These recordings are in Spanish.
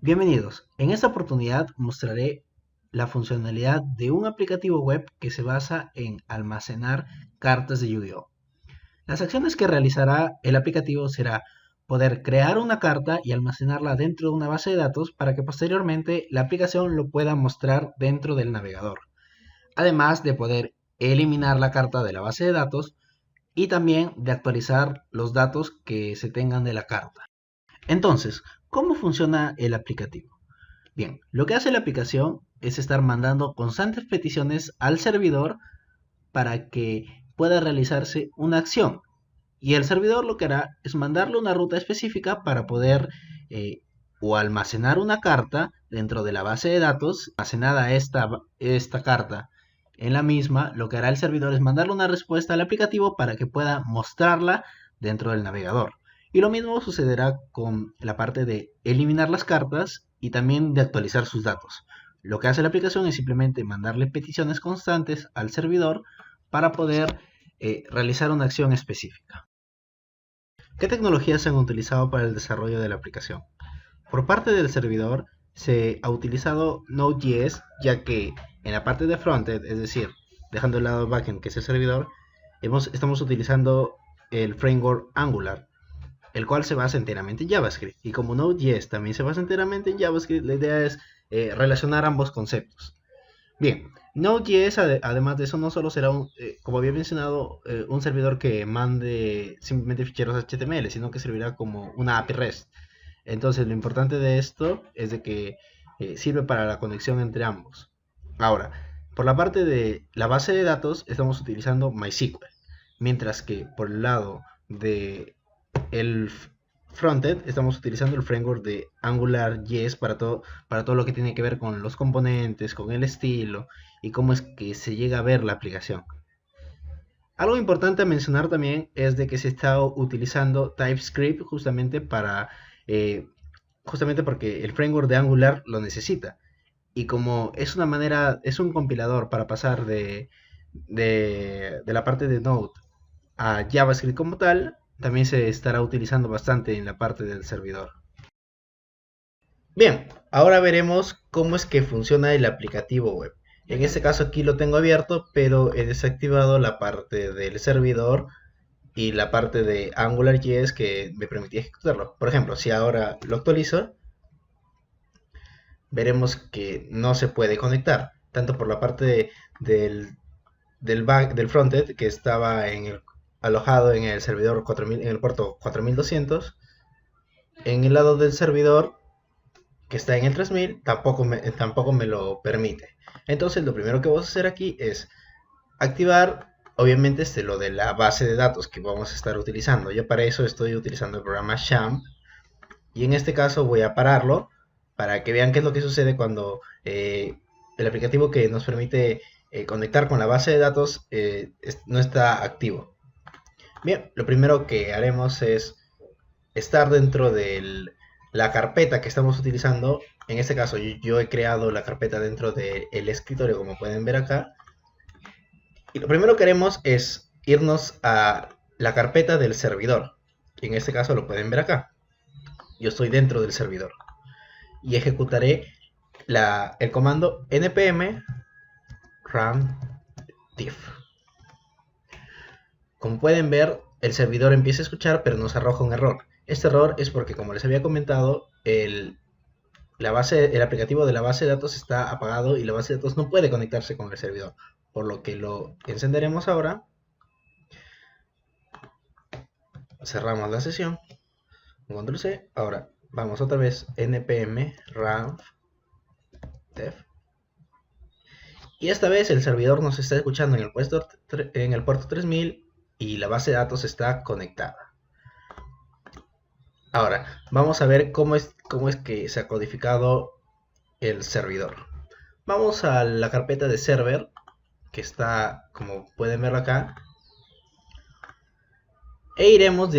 Bienvenidos. En esta oportunidad mostraré la funcionalidad de un aplicativo web que se basa en almacenar cartas de Yu-Gi-Oh! Las acciones que realizará el aplicativo será poder crear una carta y almacenarla dentro de una base de datos para que posteriormente la aplicación lo pueda mostrar dentro del navegador. Además de poder eliminar la carta de la base de datos y también de actualizar los datos que se tengan de la carta. Entonces, ¿cómo funciona el aplicativo? Bien, lo que hace la aplicación es estar mandando constantes peticiones al servidor para que pueda realizarse una acción. Y el servidor lo que hará es mandarle una ruta específica para poder o almacenar una carta dentro de la base de datos, almacenada esta carta en la misma, lo que hará el servidor es mandarle una respuesta al aplicativo para que pueda mostrarla dentro del navegador. Y lo mismo sucederá con la parte de eliminar las cartas y también de actualizar sus datos. Lo que hace la aplicación es simplemente mandarle peticiones constantes al servidor para poder realizar una acción específica. ¿Qué tecnologías se han utilizado para el desarrollo de la aplicación? Por parte del servidor se ha utilizado Node.js, ya que en la parte de frontend, es decir, dejando de lado el backend que es el servidor, estamos utilizando el framework Angular, el cual se basa enteramente en JavaScript. Y como Node.js también se basa enteramente en JavaScript, la idea es relacionar ambos conceptos. Bien, Node.js además de eso no solo será, como había mencionado, un servidor que mande simplemente ficheros HTML, sino que servirá como una API REST. Entonces lo importante de esto es de que sirve para la conexión entre ambos. Ahora, por la parte de la base de datos estamos utilizando MySQL, mientras que por el lado de el frontend estamos utilizando el framework de AngularJS para todo lo que tiene que ver con los componentes, con el estilo y cómo es que se llega a ver la aplicación. Algo importante a mencionar también es de que se está utilizando TypeScript justamente porque el framework de Angular lo necesita. Y como es es un compilador para pasar de la parte de Node a JavaScript como tal, también se estará utilizando bastante en la parte del servidor. Bien, ahora veremos cómo es que funciona el aplicativo web. En este caso aquí lo tengo abierto, pero he desactivado la parte del servidor y la parte de AngularJS que me permitía ejecutarlo. Por ejemplo, si ahora lo actualizo, veremos que no se puede conectar, tanto por la parte del frontend que estaba alojado en el servidor 4000, en el puerto 4200, en el lado del servidor que está en el 3000 tampoco me lo permite. Entonces lo primero que vamos a hacer aquí es activar obviamente lo de la base de datos que vamos a estar utilizando. Yo para eso estoy utilizando el programa Sham y en este caso voy a pararlo para que vean qué es lo que sucede cuando el aplicativo que nos permite conectar con la base de datos no está activo. Bien, lo primero que haremos es estar dentro de la carpeta que estamos utilizando. En este caso yo he creado la carpeta dentro del escritorio, como pueden ver acá. Y lo primero que haremos es irnos a la carpeta del servidor. Y en este caso lo pueden ver acá. Yo estoy dentro del servidor. Y ejecutaré el comando npm run diff. Como pueden ver, el servidor empieza a escuchar, pero nos arroja un error. Este error es porque, como les había comentado, el aplicativo de la base de datos está apagado y la base de datos no puede conectarse con el servidor. Por lo que lo encenderemos ahora. Cerramos la sesión. Control C. Ahora vamos otra vez npm run def. Y esta vez el servidor nos está escuchando en el puerto 3000 y la base de datos está conectada. Ahora, vamos a ver cómo es que se ha codificado el servidor. Vamos a la carpeta de server, que está, como pueden ver acá, e iremos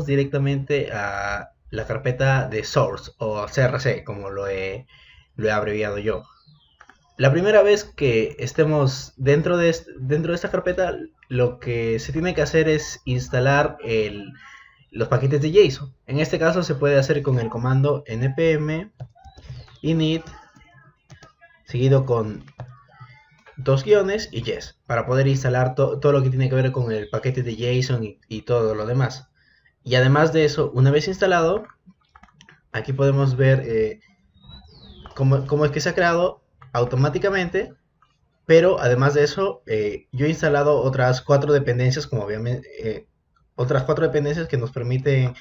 directamente a la carpeta de source, o CRC, como lo he abreviado yo. La primera vez que estemos dentro de esta carpeta, lo que se tiene que hacer es instalar los paquetes de JSON. En este caso se puede hacer con el comando npm init seguido con dos guiones y yes, para poder instalar todo lo que tiene que ver con el paquete de JSON y todo lo demás. Y además de eso, una vez instalado, aquí podemos ver cómo es que se ha creado automáticamente. Pero además de eso, yo he instalado otras 4 dependencias, como obviamente otras 4 dependencias que nos permiten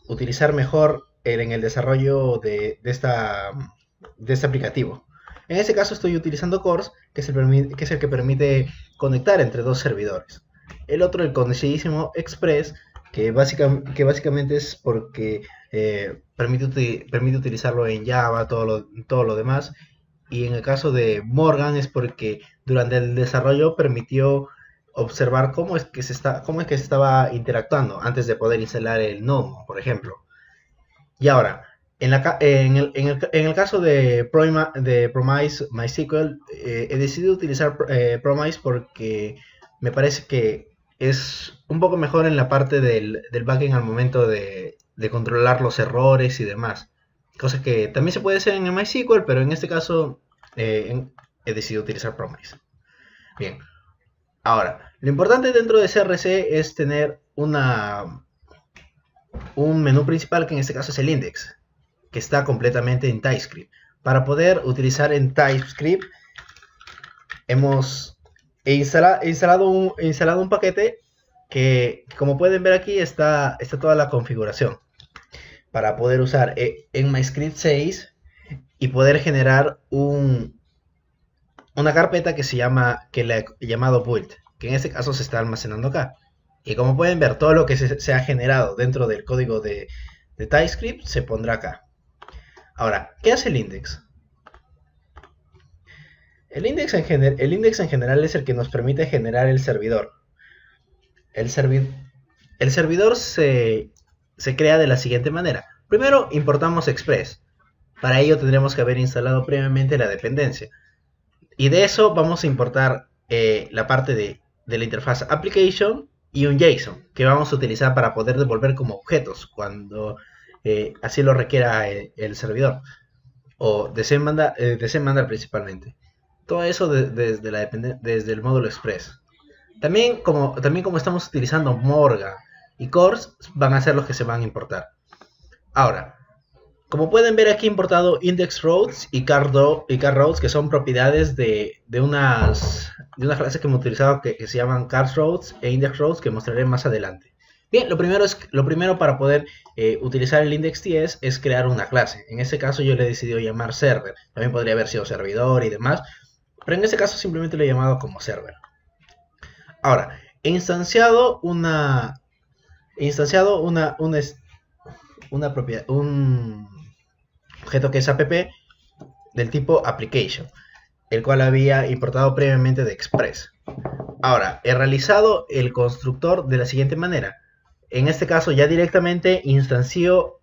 utilizar mejor en el desarrollo de este aplicativo. En este caso estoy utilizando CORS, que es el que permite conectar entre dos servidores. El otro, el conocidísimo Express, que básicamente es porque permite utilizarlo en Java, todo lo demás. Y en el caso de Morgan es porque durante el desarrollo permitió observar cómo es que se estaba interactuando antes de poder instalar el Node, por ejemplo. Y ahora, en el caso de Promise MySQL, he decidido utilizar Promise porque me parece que es un poco mejor en la parte del backend al momento de controlar los errores y demás. Cosa que también se puede hacer en el MySQL, pero en este caso he decidido utilizar Promise. Bien, ahora, lo importante dentro de CRC es tener un menú principal, que en este caso es el index, que está completamente en TypeScript. Para poder utilizar en TypeScript, he instalado un paquete que, como pueden ver aquí, está toda la configuración para poder usar en MyScript 6 y poder generar una carpeta que la he llamado build, que en este caso se está almacenando acá. Y como pueden ver, todo lo que se ha generado dentro del código de TypeScript se pondrá acá. Ahora, ¿qué hace el index? El index en general es el que nos permite generar el servidor. El servidor se crea de la siguiente manera. Primero importamos Express. Para ello tendremos que haber instalado previamente la dependencia. Y de eso vamos a importar la parte de la interfaz application y un JSON que vamos a utilizar para poder devolver como objetos cuando así lo requiera el servidor o desee mandar principalmente. Todo eso desde el módulo Express. También como estamos utilizando Morgan y CORS, van a ser los que se van a importar. Ahora, como pueden ver aquí he importado index rows y car rows, que son propiedades de unas clases que hemos utilizado que se llaman car rows e index rows, que mostraré más adelante. Bien, lo primero para poder utilizar el index.ts es crear una clase. En este caso yo le he decidido llamar server. También podría haber sido servidor y demás, pero en este caso simplemente lo he llamado como server. Ahora, he instanciado una propiedad, un objeto que es app del tipo application, el cual había importado previamente de Express. Ahora, he realizado el constructor de la siguiente manera. En este caso ya directamente instancio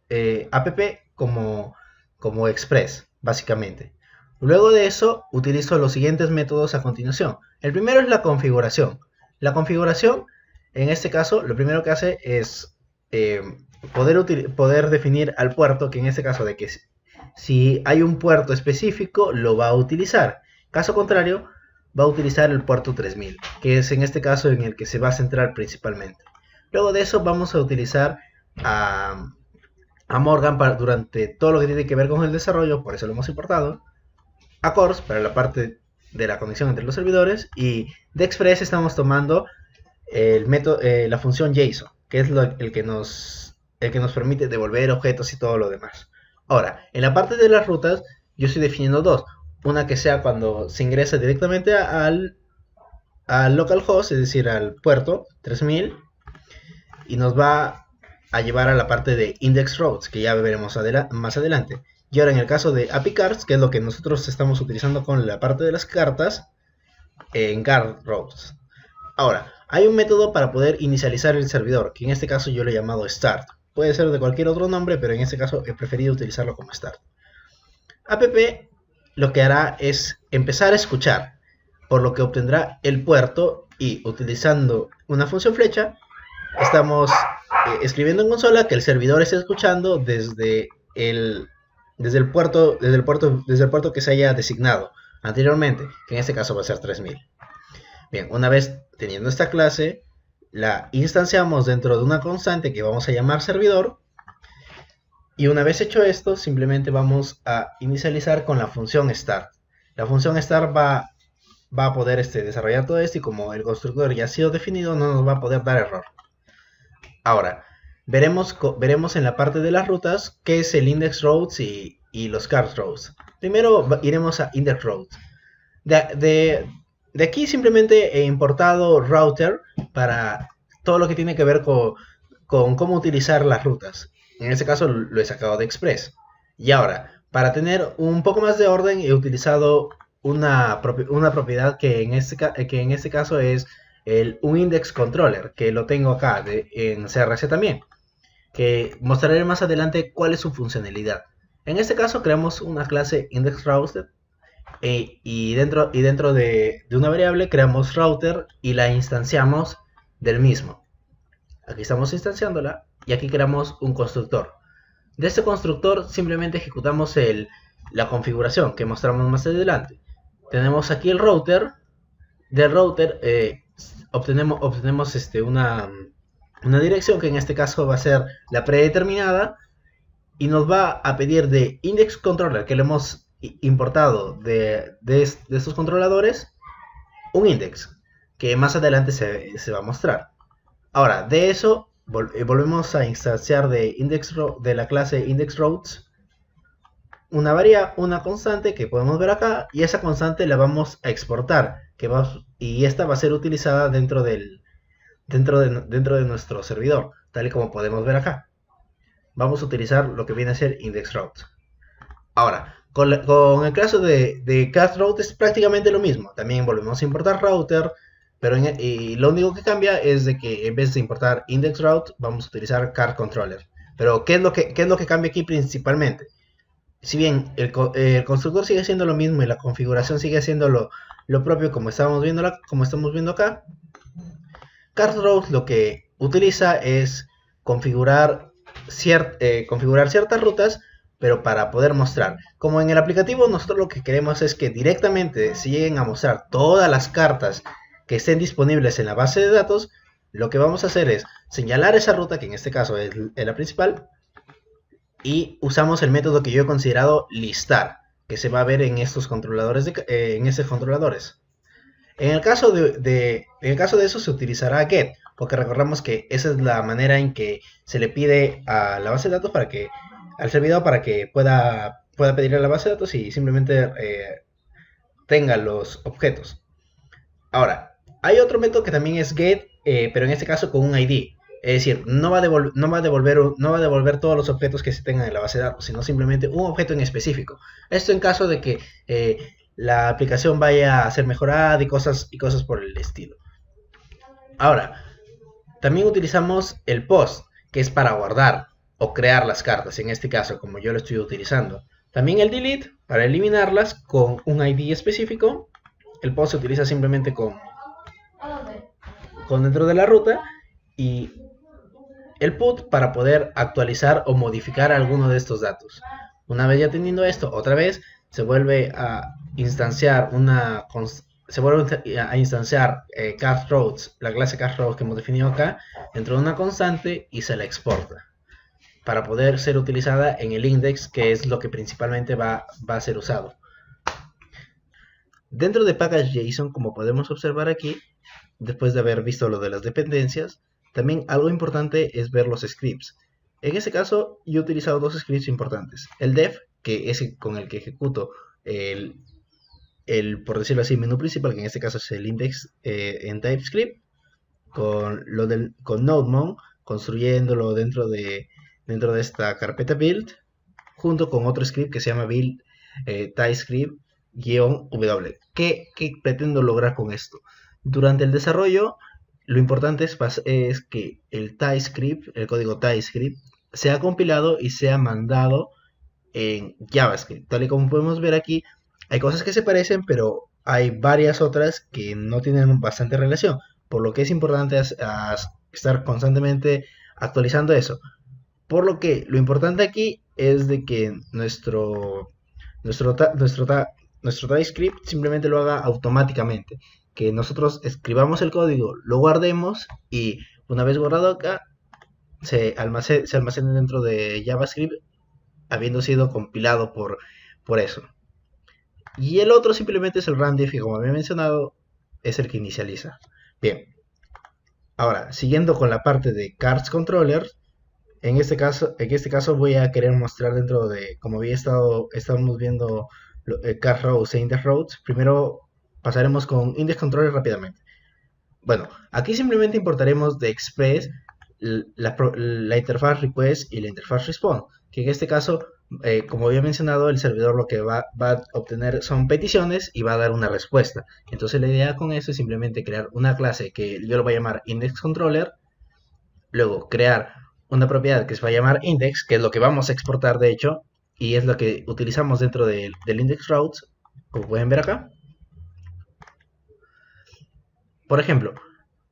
app como Express, básicamente. Luego de eso utilizo los siguientes métodos a continuación. El primero es la configuración. La configuración, en este caso, lo primero que hace es poder definir al puerto, que en este caso de que si hay un puerto específico lo va a utilizar. Caso contrario, va a utilizar el puerto 3000, que es en este caso en el que se va a centrar principalmente. Luego de eso vamos a utilizar a Morgan durante todo lo que tiene que ver con el desarrollo, por eso lo hemos importado. A CORS para la parte de la conexión entre los servidores, y de Express estamos tomando la función JSON, que es el que nos permite devolver objetos y todo lo demás. Ahora, en la parte de las rutas yo estoy definiendo dos. Una que sea cuando se ingresa directamente al localhost, es decir, al puerto 3000, y nos va a llevar a la parte de index routes, que ya veremos más adelante. Y ahora en el caso de API cards, que es lo que nosotros estamos utilizando con la parte de las cartas, en card routes. Ahora, hay un método para poder inicializar el servidor, que en este caso yo lo he llamado start. Puede ser de cualquier otro nombre, pero en este caso he preferido utilizarlo como start. App lo que hará es empezar a escuchar, por lo que obtendrá el puerto, y utilizando una función flecha estamos escribiendo en consola que el servidor está escuchando desde el desde el puerto que se haya designado anteriormente, que en este caso va a ser 3000. Bien, una vez teniendo esta clase, la instanciamos dentro de una constante que vamos a llamar servidor. Y una vez hecho esto, simplemente vamos a inicializar con la función start. La función start va a poder desarrollar todo esto, y como el constructor ya ha sido definido, no nos va a poder dar error. Ahora, veremos en la parte de las rutas qué es el index routes y los cart routes. Primero iremos a index routes. De aquí simplemente he importado router para todo lo que tiene que ver con cómo utilizar las rutas. En este caso lo he sacado de Express. Y ahora, para tener un poco más de orden, he utilizado una propiedad que en este caso es un index controller, que lo tengo acá en CRC también, que mostraré más adelante cuál es su funcionalidad. En este caso creamos una clase indexRouter y dentro de una variable creamos router y la instanciamos del mismo. Aquí estamos instanciándola y aquí creamos un constructor. De este constructor simplemente ejecutamos la configuración que mostramos más adelante. Tenemos aquí el router. Del router obtenemos una dirección que en este caso va a ser la predeterminada, y nos va a pedir de index controller que le hemos importado de estos controladores un index que más adelante se va a mostrar. Ahora, de eso volvemos a instanciar de la clase indexRoutes una constante que podemos ver acá, y esa constante la vamos a exportar, y esta va a ser utilizada dentro de nuestro servidor, tal y como podemos ver acá. Vamos a utilizar lo que viene a ser indexRoutes. Ahora, con el caso de castRoute es prácticamente lo mismo. También volvemos a importar router, y lo único que cambia es de que en vez de importar indexRoute vamos a utilizar cardController. Pero ¿qué es lo que cambia aquí principalmente? Si bien el constructor sigue siendo lo mismo y la configuración sigue siendo lo propio como estamos viendo acá, cardRoute lo que utiliza es configurar ciertas rutas, pero para poder mostrar. Como en el aplicativo nosotros lo que queremos es que directamente se lleguen a mostrar todas las cartas que estén disponibles en la base de datos, lo que vamos a hacer es señalar esa ruta, que en este caso es la principal, y usamos el método que yo he considerado listar, que se va a ver en estos controladores. En el caso de eso se utilizará get, porque recordamos que esa es la manera en que se le pide a la base de datos al servidor para que pueda pedirle a la base de datos y simplemente tenga los objetos. Ahora, hay otro método que también es get, pero en este caso con un ID. Es decir, no va a devolver todos los objetos que se tengan en la base de datos, sino simplemente un objeto en específico. Esto en caso de que la aplicación vaya a ser mejorada y cosas por el estilo. Ahora, también utilizamos el post, que es para guardar o crear las cartas, en este caso como yo lo estoy utilizando. También el delete para eliminarlas con un ID específico. El post se utiliza simplemente con dentro de la ruta, y el put para poder actualizar o modificar alguno de estos datos. Una vez ya teniendo esto, otra vez se vuelve a instanciar castRoutes, la clase castRoutes que hemos definido acá, dentro de una constante, y se la exporta para poder ser utilizada en el index, que es lo que principalmente va a ser usado. Dentro de package.json, como podemos observar aquí, después de haber visto lo de las dependencias, también algo importante es ver los scripts. En este caso yo he utilizado dos scripts importantes. El def, que es con el que ejecuto por decirlo así, menú principal, que en este caso es el index en TypeScript, con NodeMon, construyéndolo dentro de esta carpeta build, junto con otro script que se llama build TypeScript-w. ¿Qué pretendo lograr con esto? Durante el desarrollo, lo importante es que el código TypeScript, sea compilado y sea mandado en JavaScript. Tal y como podemos ver aquí, hay cosas que se parecen, pero hay varias otras que no tienen bastante relación, por lo que es importante estar constantemente actualizando eso. Por lo que lo importante aquí es de que nuestro, ta- nuestro, ta- nuestro TypeScript simplemente lo haga automáticamente. Que nosotros escribamos el código, lo guardemos y una vez guardado acá, se almacene dentro de JavaScript habiendo sido compilado por eso. Y el otro simplemente es el rundiff que como había mencionado es el que inicializa. Bien, ahora siguiendo con la parte de Cards Controller, en este caso voy a querer mostrar dentro de, como estábamos viendo Card Rows e Index Rows, primero pasaremos con Index Controller rápidamente. Bueno, aquí simplemente importaremos de Express la interfaz request y la interfaz response, que en este caso, como había mencionado, el servidor lo que va a obtener son peticiones y va a dar una respuesta. Entonces la idea con eso es simplemente crear una clase que yo lo voy a llamar IndexController, luego crear una propiedad que se va a llamar index, que es lo que vamos a exportar de hecho, y es lo que utilizamos dentro del index routes, como pueden ver acá. Por ejemplo,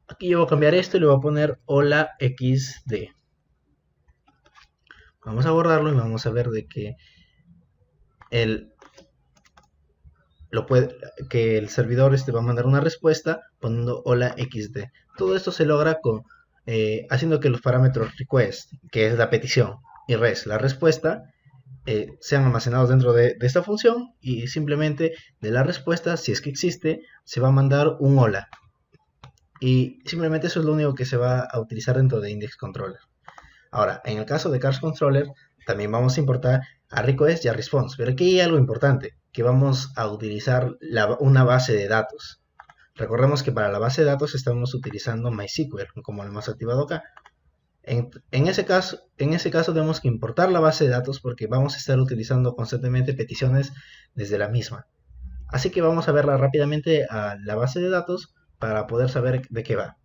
aquí yo voy a cambiar esto y le voy a poner hola xd. Vamos a borrarlo y vamos a ver de que el, que el servidor va a mandar una respuesta poniendo hola xd. Todo esto se logra haciendo que los parámetros request, que es la petición, y res, la respuesta, sean almacenados dentro de esta función y simplemente de la respuesta, si es que existe, se va a mandar un hola. Y simplemente eso es lo único que se va a utilizar dentro de Index Controller. Ahora, en el caso de Cards Controller, también vamos a importar a request y a response. Pero aquí hay algo importante, que vamos a utilizar una base de datos. Recordemos que para la base de datos estamos utilizando MySQL, como lo hemos activado acá. En ese caso tenemos que importar la base de datos porque vamos a estar utilizando constantemente peticiones desde la misma. Así que vamos a verla rápidamente a la base de datos para poder saber de qué va.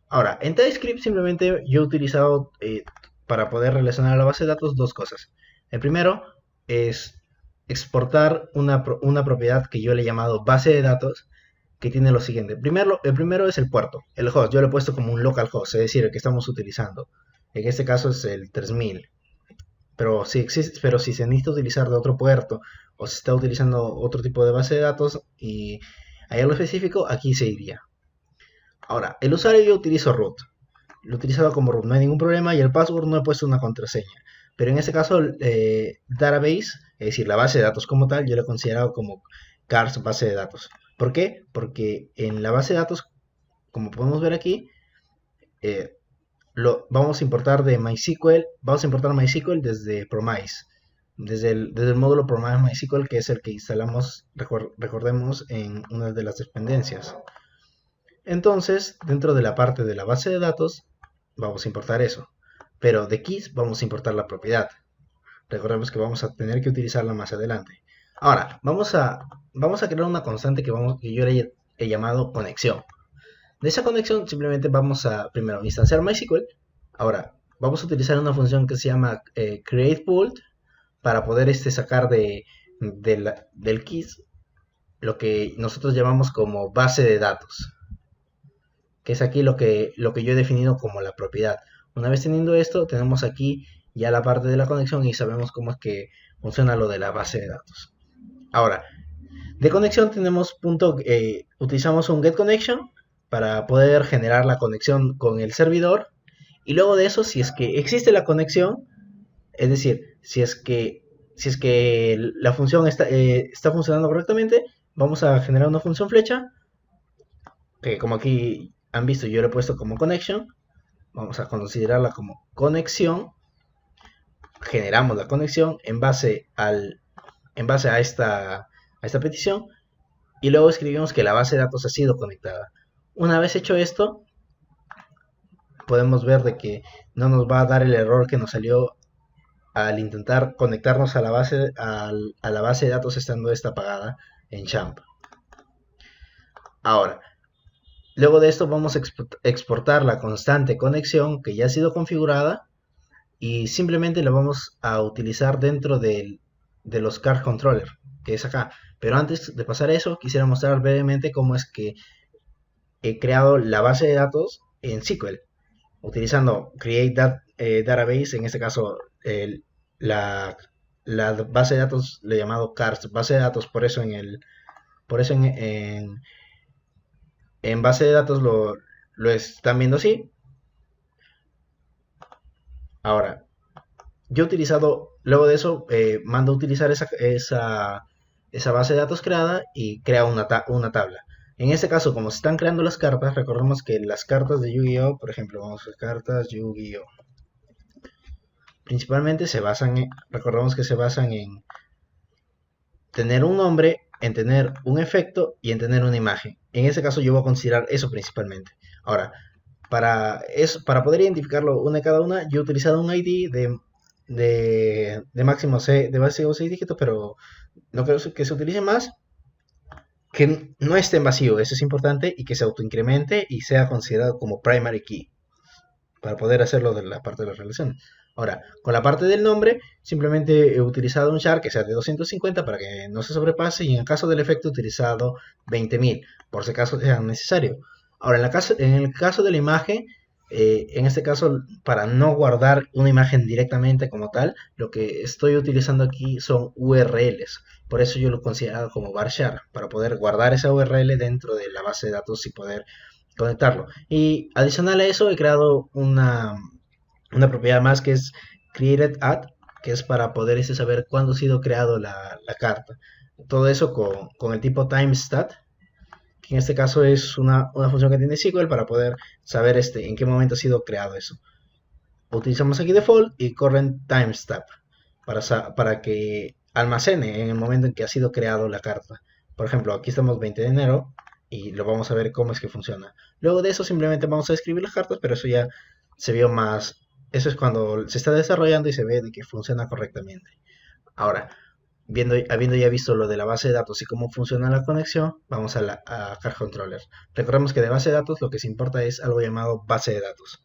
Ahora, en TypeScript simplemente yo he utilizado para poder relacionar a la base de datos dos cosas. El primero es exportar una propiedad que yo le he llamado base de datos, que tiene lo siguiente. El primero es el puerto, el host. Yo lo he puesto como un localhost, es decir, el que estamos utilizando. En este caso es el 3000. Pero si se necesita utilizar de otro puerto o se está utilizando otro tipo de base de datos y hay algo específico, aquí se iría. Ahora, el usuario yo utilizo root. Lo he utilizado como root, no hay ningún problema y el password no he puesto una contraseña. Pero en este caso, database, es decir, la base de datos como tal, yo lo he considerado como cars base de datos. ¿Por qué? Porque en la base de datos, como podemos ver aquí, vamos a importar de MySQL, vamos a importar MySQL desde Promise, desde el módulo Promise MySQL, que es el que instalamos, recordemos, en una de las dependencias. Entonces, dentro de la parte de la base de datos, vamos a importar eso. Pero de keys vamos a importar la propiedad. Recordemos que vamos a tener que utilizarla más adelante. Ahora, vamos a crear una constante que yo le he llamado conexión. De esa conexión simplemente vamos a primero instanciar MySQL. Ahora, vamos a utilizar una función que se llama createPool para poder sacar del keys lo que nosotros llamamos como base de datos, que es aquí lo que yo he definido como la propiedad. Una vez teniendo esto, tenemos aquí ya la parte de la conexión y sabemos cómo es que funciona lo de la base de datos. Ahora, de conexión utilizamos un getConnection para poder generar la conexión con el servidor. Y luego de eso, si es que existe la conexión, es decir, si es que la función está funcionando correctamente, vamos a generar una función flecha, que como aquí han visto yo lo he puesto como connection. Vamos a considerarla como conexión. Generamos la conexión en base a esta petición y luego escribimos que la base de datos ha sido conectada. Una vez hecho esto, podemos ver de que no nos va a dar el error que nos salió al intentar conectarnos a la base de datos estando esta apagada en Champ. Ahora, luego de esto vamos a exportar la constante conexión que ya ha sido configurada y simplemente la vamos a utilizar dentro de los Card Controller, que es acá. Pero antes de pasar a eso, quisiera mostrar brevemente cómo es que he creado la base de datos en SQL. utilizando database, en este caso la, la base de datos le he llamado cars, base de datos, por eso en base de datos lo están viendo así. Ahora, yo he utilizado, luego de eso, mando a utilizar esa base de datos creada y crea una tabla. En este caso, como se están creando las cartas, recordemos que las cartas de Yu-Gi-Oh, por ejemplo, vamos a ver cartas Yu-Gi-Oh, principalmente recordemos que se basan en tener un nombre, en tener un efecto y en tener una imagen. En este caso yo voy a considerar eso principalmente. Ahora, para poder identificarlo una de cada una, yo he utilizado un ID de máximo de base o 6 dígitos, pero no creo que se utilice más, que no esté en vacío, eso es importante, y que se autoincremente y sea considerado como primary key, para poder hacerlo de la parte de las relaciones. Ahora, con la parte del nombre, simplemente he utilizado un char que sea de 250 para que no se sobrepase, y en el caso del efecto he utilizado 20.000, por si acaso sea necesario. Ahora, en el caso de la imagen, en este caso, para no guardar una imagen directamente como tal, lo que estoy utilizando aquí son URLs. Por eso yo lo he considerado como varchar, para poder guardar esa URL dentro de la base de datos y poder conectarlo. Y adicional a eso, he creado una propiedad más que es created at, que es para poder saber cuándo ha sido creado la carta. Todo eso con el tipo timestat, que en este caso es una función que tiene SQL para poder saber en qué momento ha sido creado eso. Utilizamos aquí default y current timestamp para que almacene en el momento en que ha sido creado la carta. Por ejemplo, aquí estamos 20 de enero y lo vamos a ver cómo es que funciona. Luego de eso simplemente vamos a escribir las cartas, pero eso ya se vio más. Eso es cuando se está desarrollando y se ve de que funciona correctamente. Ahora, habiendo ya visto lo de la base de datos y cómo funciona la conexión, vamos a Card Controller. Recordemos que de base de datos lo que se importa es algo llamado base de datos.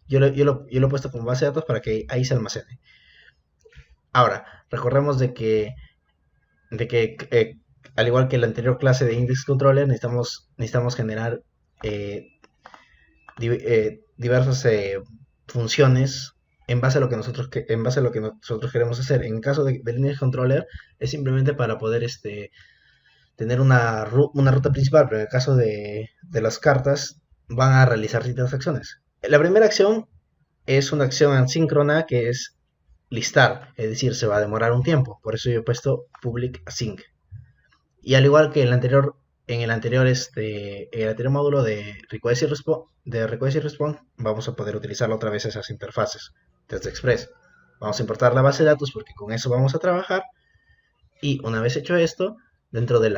Yo lo he puesto como base de datos para que ahí se almacene. Ahora, recordemos de que al igual que la anterior clase de Index Controller, necesitamos generar diversas funciones en base a lo que nosotros queremos hacer. En el caso del Index Controller es simplemente para poder tener una ruta principal, pero en el caso de las cartas van a realizar distintas acciones. La primera acción es una acción asíncrona que es listar, es decir, se va a demorar un tiempo, por eso yo he puesto public async. Y al igual que en el anterior módulo de Request y Response, vamos a poder utilizar otra vez esas interfaces desde Express. Vamos a importar la base de datos porque con eso vamos a trabajar. Y una vez hecho esto, dentro del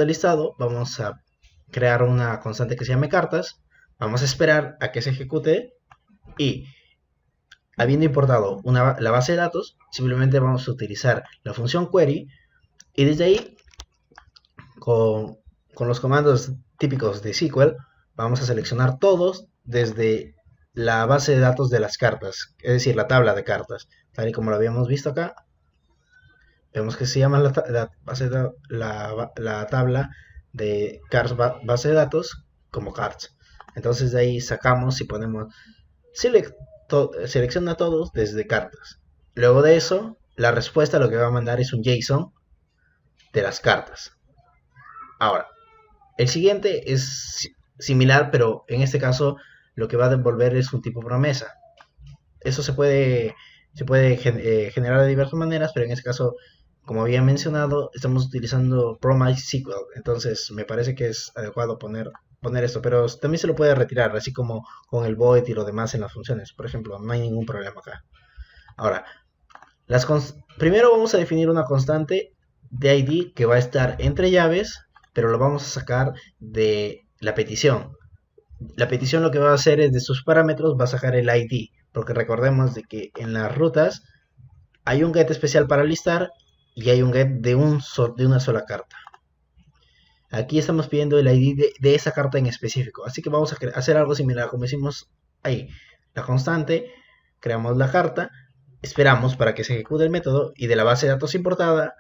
listado vamos a crear una constante que se llame cartas. Vamos a esperar a que se ejecute y habiendo importado la base de datos, simplemente vamos a utilizar la función query y desde ahí con los comandos típicos de SQL vamos a seleccionar todos desde la base de datos de las cartas, es decir, la tabla de cartas, tal y como lo habíamos visto acá. Vemos que se llama la tabla de cards base de datos como cards. Entonces de ahí sacamos y ponemos selecciona todos desde cartas. Luego de eso, la respuesta lo que va a mandar es un JSON de las cartas. Ahora, el siguiente es similar, pero en este caso lo que va a devolver es un tipo promesa. Eso se puede generar de diversas maneras, pero en este caso, como había mencionado, estamos utilizando ProMySQL. Entonces me parece que es adecuado poner esto, pero también se lo puede retirar, así como con el void y lo demás en las funciones. Por ejemplo, no hay ningún problema acá. Ahora, primero vamos a definir una constante de ID que va a estar entre llaves, pero lo vamos a sacar de la petición. La petición lo que va a hacer es de sus parámetros va a sacar el ID, porque recordemos de que en las rutas hay un get especial para listar y hay un get de una sola carta. Aquí estamos pidiendo el ID de esa carta en específico, así que vamos a hacer algo similar como hicimos ahí. La constante, creamos la carta, esperamos para que se ejecute el método y de la base de datos importada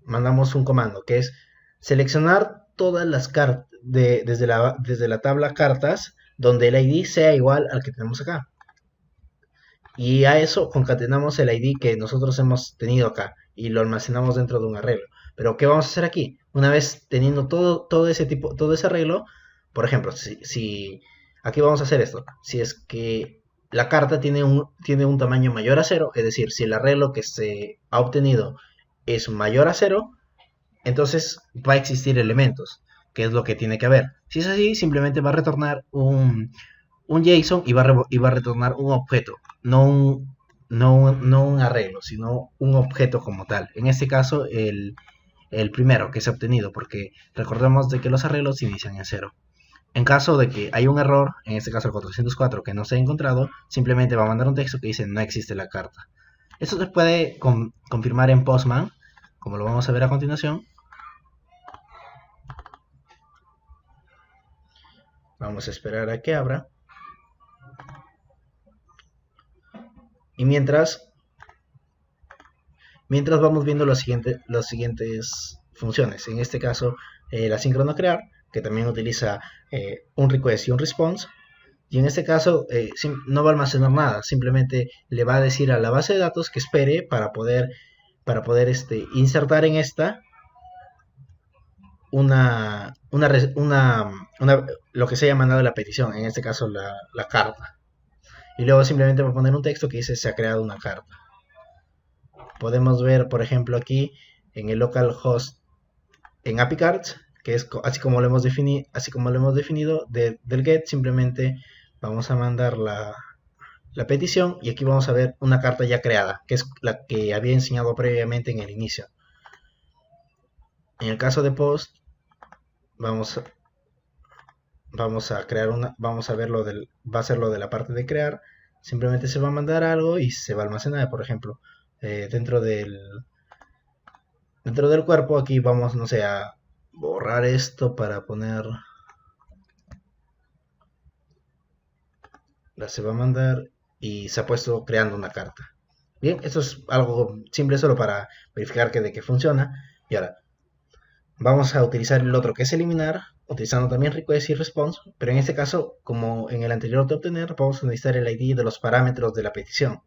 mandamos un comando que es seleccionar todas las cartas desde la tabla cartas donde el ID sea igual al que tenemos acá. Y a eso concatenamos el ID que nosotros hemos tenido acá y lo almacenamos dentro de un arreglo. Pero ¿qué vamos a hacer aquí? Una vez teniendo todo ese tipo, todo ese arreglo, por ejemplo, si aquí vamos a hacer esto, si es que la carta tiene un tamaño mayor a cero, es decir, si el arreglo que se ha obtenido es mayor a cero, entonces va a existir elementos, que es lo que tiene que haber. Si es así, simplemente va a retornar un JSON y va a retornar un objeto, no un arreglo, sino un objeto como tal. En este caso, el primero que se ha obtenido, porque recordemos de que los arreglos inician en cero. En caso de que haya un error, en este caso el 404 que no se ha encontrado, simplemente va a mandar un texto que dice no existe la carta. Esto se puede confirmar en Postman, como lo vamos a ver a continuación. Vamos a esperar a que abra. Y mientras vamos viendo las siguientes funciones. En este caso, la síncrono crear, que también utiliza un request y un response. Y en este caso no va a almacenar nada, simplemente le va a decir a la base de datos que espere para poder insertar en esta lo que se haya mandado la petición, en este caso la carta. Y luego simplemente va a poner un texto que dice se ha creado una carta. Podemos ver, por ejemplo, aquí en el localhost en API cards, que es así como lo hemos definido del get, simplemente vamos a mandar la petición y aquí vamos a ver una carta ya creada, que es la que había enseñado previamente en el inicio. En el caso de post, vamos a crear vamos a ver va a ser lo de la parte de crear. Simplemente se va a mandar algo y se va a almacenar, por ejemplo, dentro del cuerpo. Aquí vamos, no sé, a borrar esto para poner, se va a mandar y se ha puesto creando una carta. Bien, esto es algo simple solo para verificar de que funciona. Y ahora vamos a utilizar el otro que es eliminar, utilizando también request y response, pero en este caso, como en el anterior de obtener, vamos a necesitar el ID de los parámetros de la petición.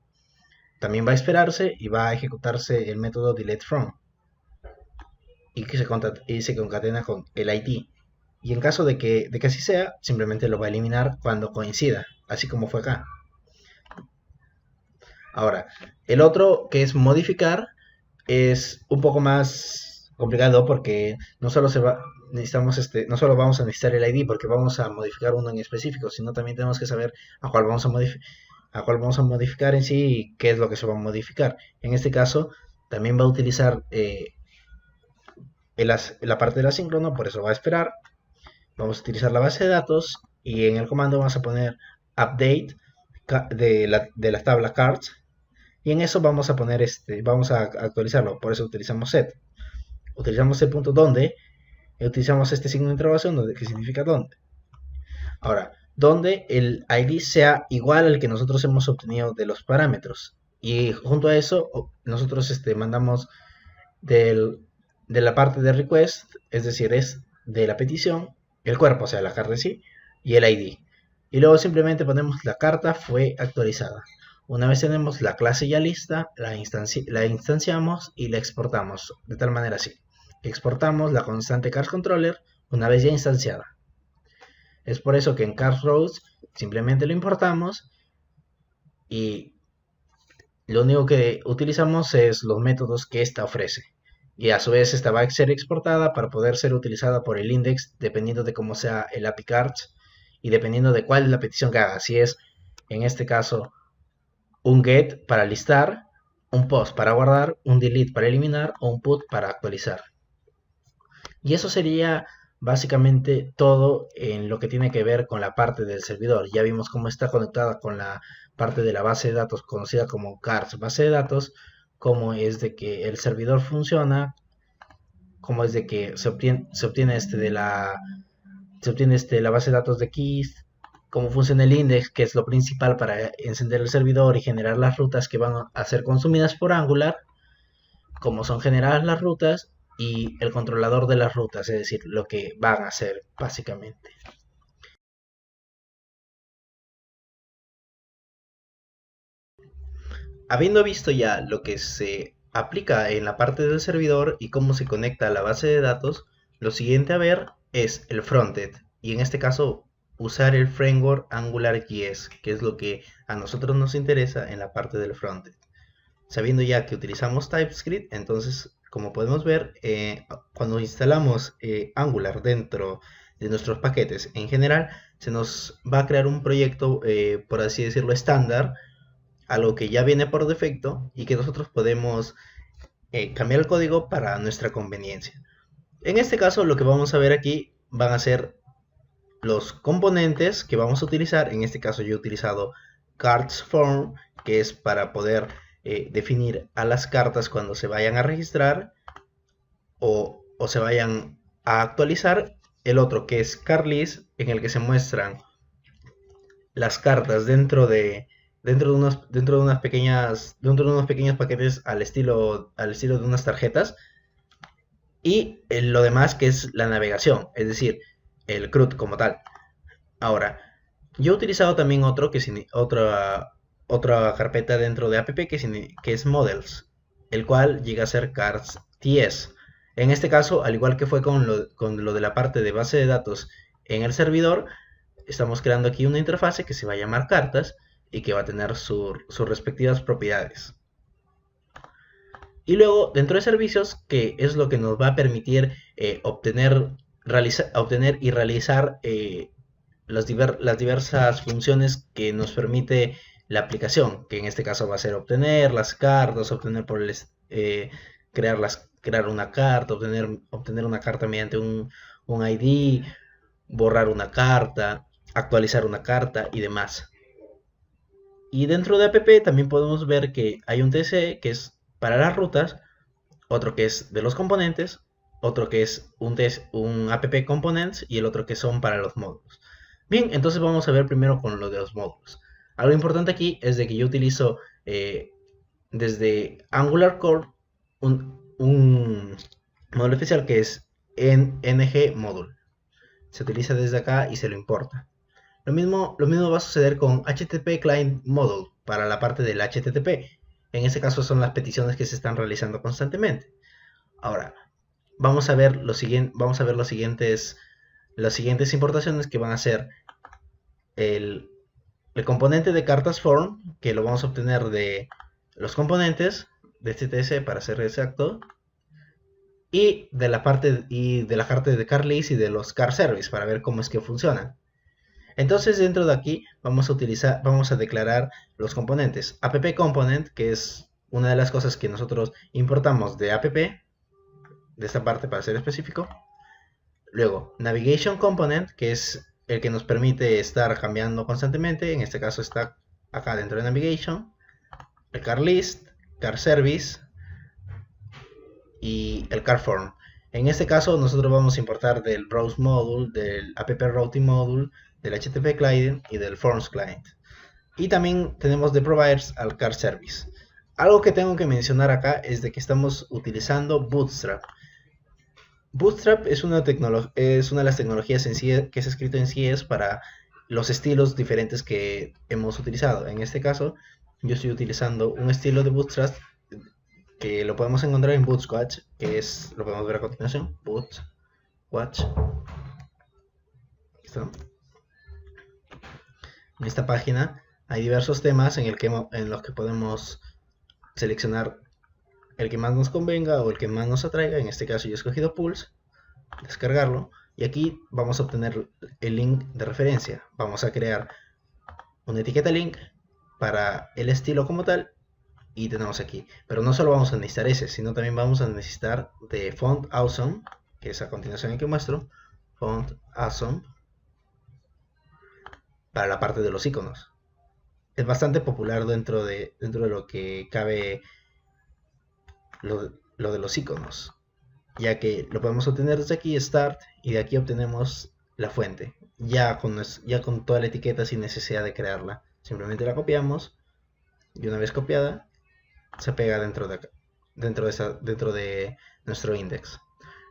También va a esperarse y va a ejecutarse el método deleteFrom y se concatena con el ID. Y en caso de que así sea, simplemente lo va a eliminar cuando coincida, así como fue acá. Ahora, el otro que es modificar es un poco más complicado porque no solo no solo vamos a necesitar el ID porque vamos a modificar uno en específico, sino también tenemos que saber a cuál vamos a modificar en sí y qué es lo que se va a modificar. En este caso, también va a utilizar la parte del asíncrono, por eso va a esperar. Vamos a utilizar la base de datos y en el comando vamos a poner update de la tabla cards y en eso vamos a poner vamos a actualizarlo, por eso utilizamos set. Utilizamos el punto donde y utilizamos este signo de interrogación que significa donde. Ahora, donde el ID sea igual al que nosotros hemos obtenido de los parámetros. Y junto a eso, nosotros mandamos de la parte de request, es decir, es de la petición, el cuerpo, o sea, la carta en sí, y el ID. Y luego simplemente ponemos la carta fue actualizada. Una vez tenemos la clase ya lista, la instanciamos y la exportamos. De tal manera así. Exportamos la constante CarsController una vez ya instanciada. Es por eso que en CarsRows simplemente lo importamos y lo único que utilizamos es los métodos que esta ofrece. Y a su vez esta va a ser exportada para poder ser utilizada por el index dependiendo de cómo sea el API cards y dependiendo de cuál es la petición que haga. Si es, en este caso, un get para listar, un post para guardar, un delete para eliminar o un put para actualizar. Y eso sería básicamente todo en lo que tiene que ver con la parte del servidor. Ya vimos cómo está conectada con la parte de la base de datos conocida como cards base de datos, cómo es de que el servidor funciona, cómo es de que se obtiene la base de datos de keys, cómo funciona el index, que es lo principal para encender el servidor y generar las rutas que van a ser consumidas por Angular, cómo son generadas las rutas y el controlador de las rutas, es decir, lo que van a hacer básicamente. Habiendo visto ya lo que se aplica en la parte del servidor y cómo se conecta a la base de datos, lo siguiente a ver es el frontend. Y en este caso, usar el framework AngularJS, que es lo que a nosotros nos interesa en la parte del frontend. Sabiendo ya que utilizamos TypeScript, entonces, como podemos ver, cuando instalamos Angular dentro de nuestros paquetes en general, se nos va a crear un proyecto, por así decirlo, estándar, algo que ya viene por defecto y que nosotros podemos cambiar el código para nuestra conveniencia. En este caso, lo que vamos a ver aquí van a ser los componentes que vamos a utilizar. En este caso yo he utilizado cards form, que es para poder definir a las cartas cuando se vayan a registrar o se vayan a actualizar. El otro que es card list, en el que se muestran las cartas dentro de unos pequeños paquetes al estilo de unas tarjetas. Y lo demás que es la navegación, es decir, el CRUD como tal. Ahora, yo he utilizado también otra carpeta dentro de app que es models, el cual llega a ser cards TS. En este caso, al igual que fue con lo de la parte de base de datos en el servidor, estamos creando aquí una interfase que se va a llamar cartas y que va a tener sus respectivas propiedades. Y luego, dentro de servicios, que es lo que nos va a permitir obtener y realizar las diversas funciones que nos permite la aplicación, que en este caso va a ser obtener las cartas, crear una carta, obtener una carta mediante un ID, borrar una carta, actualizar una carta y demás. Y dentro de app también podemos ver que hay un TCE que es para las rutas, otro que es de los componentes, otro que es un app components y el otro que son para los módulos. Bien, entonces vamos a ver primero con lo de los módulos. Algo importante aquí es de que yo utilizo desde Angular Core un módulo especial que es ng module. Se utiliza desde acá y se lo importa. Lo mismo va a suceder con HTTP Client Module para la parte del HTTP. En este caso son las peticiones que se están realizando constantemente. Ahora, vamos a ver las siguientes importaciones, que van a ser el componente de cartas form, que lo vamos a obtener de los componentes de TTS para ser exacto, y de la parte de card list y de los card service para ver cómo es que funcionan. Entonces, dentro de aquí vamos a declarar los componentes. App component, que es una de las cosas que nosotros importamos de app, de esta parte para ser específico. Luego, navigation component, que es el que nos permite estar cambiando constantemente. En este caso está acá dentro de navigation. El card list, card service y el card form. En este caso nosotros vamos a importar del browse module, del app routing module, del HTTP client y del forms client. Y también tenemos de providers al card service. Algo que tengo que mencionar acá es de que estamos utilizando Bootstrap. Bootstrap es una de las tecnologías que se ha escrito en CS para los estilos diferentes que hemos utilizado. En este caso, yo estoy utilizando un estilo de Bootstrap que lo podemos encontrar en Bootswatch, lo podemos ver a continuación. Bootswatch. En esta página hay diversos temas en los que podemos seleccionar el que más nos convenga o el que más nos atraiga. En este caso yo he escogido Pulse, descargarlo, y aquí vamos a obtener el link de referencia. Vamos a crear una etiqueta link para el estilo como tal, y tenemos aquí, pero no solo vamos a necesitar ese, sino también vamos a necesitar de Font Awesome, que es a continuación el que muestro. Font Awesome para la parte de los iconos. Es bastante popular dentro de lo que cabe lo de los iconos, ya que lo podemos obtener desde aquí, Start, y de aquí obtenemos la fuente, ya con toda la etiqueta sin necesidad de crearla. Simplemente la copiamos y una vez copiada se pega dentro de nuestro index.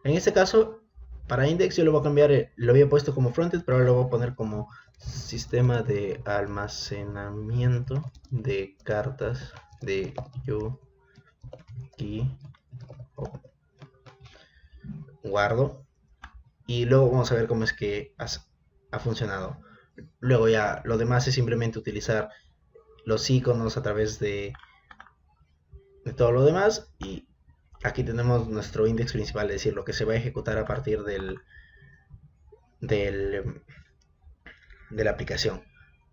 En este caso, para index yo lo voy a cambiar, lo había puesto como frontend, pero ahora lo voy a poner como Sistema de almacenamiento de cartas de Yu-Gi-Oh. Guardo. Y luego vamos a ver cómo es que ha funcionado. Luego ya lo demás es simplemente utilizar los iconos a través de todo lo demás. Y aquí tenemos nuestro index principal, es decir, lo que se va a ejecutar a partir de la aplicación.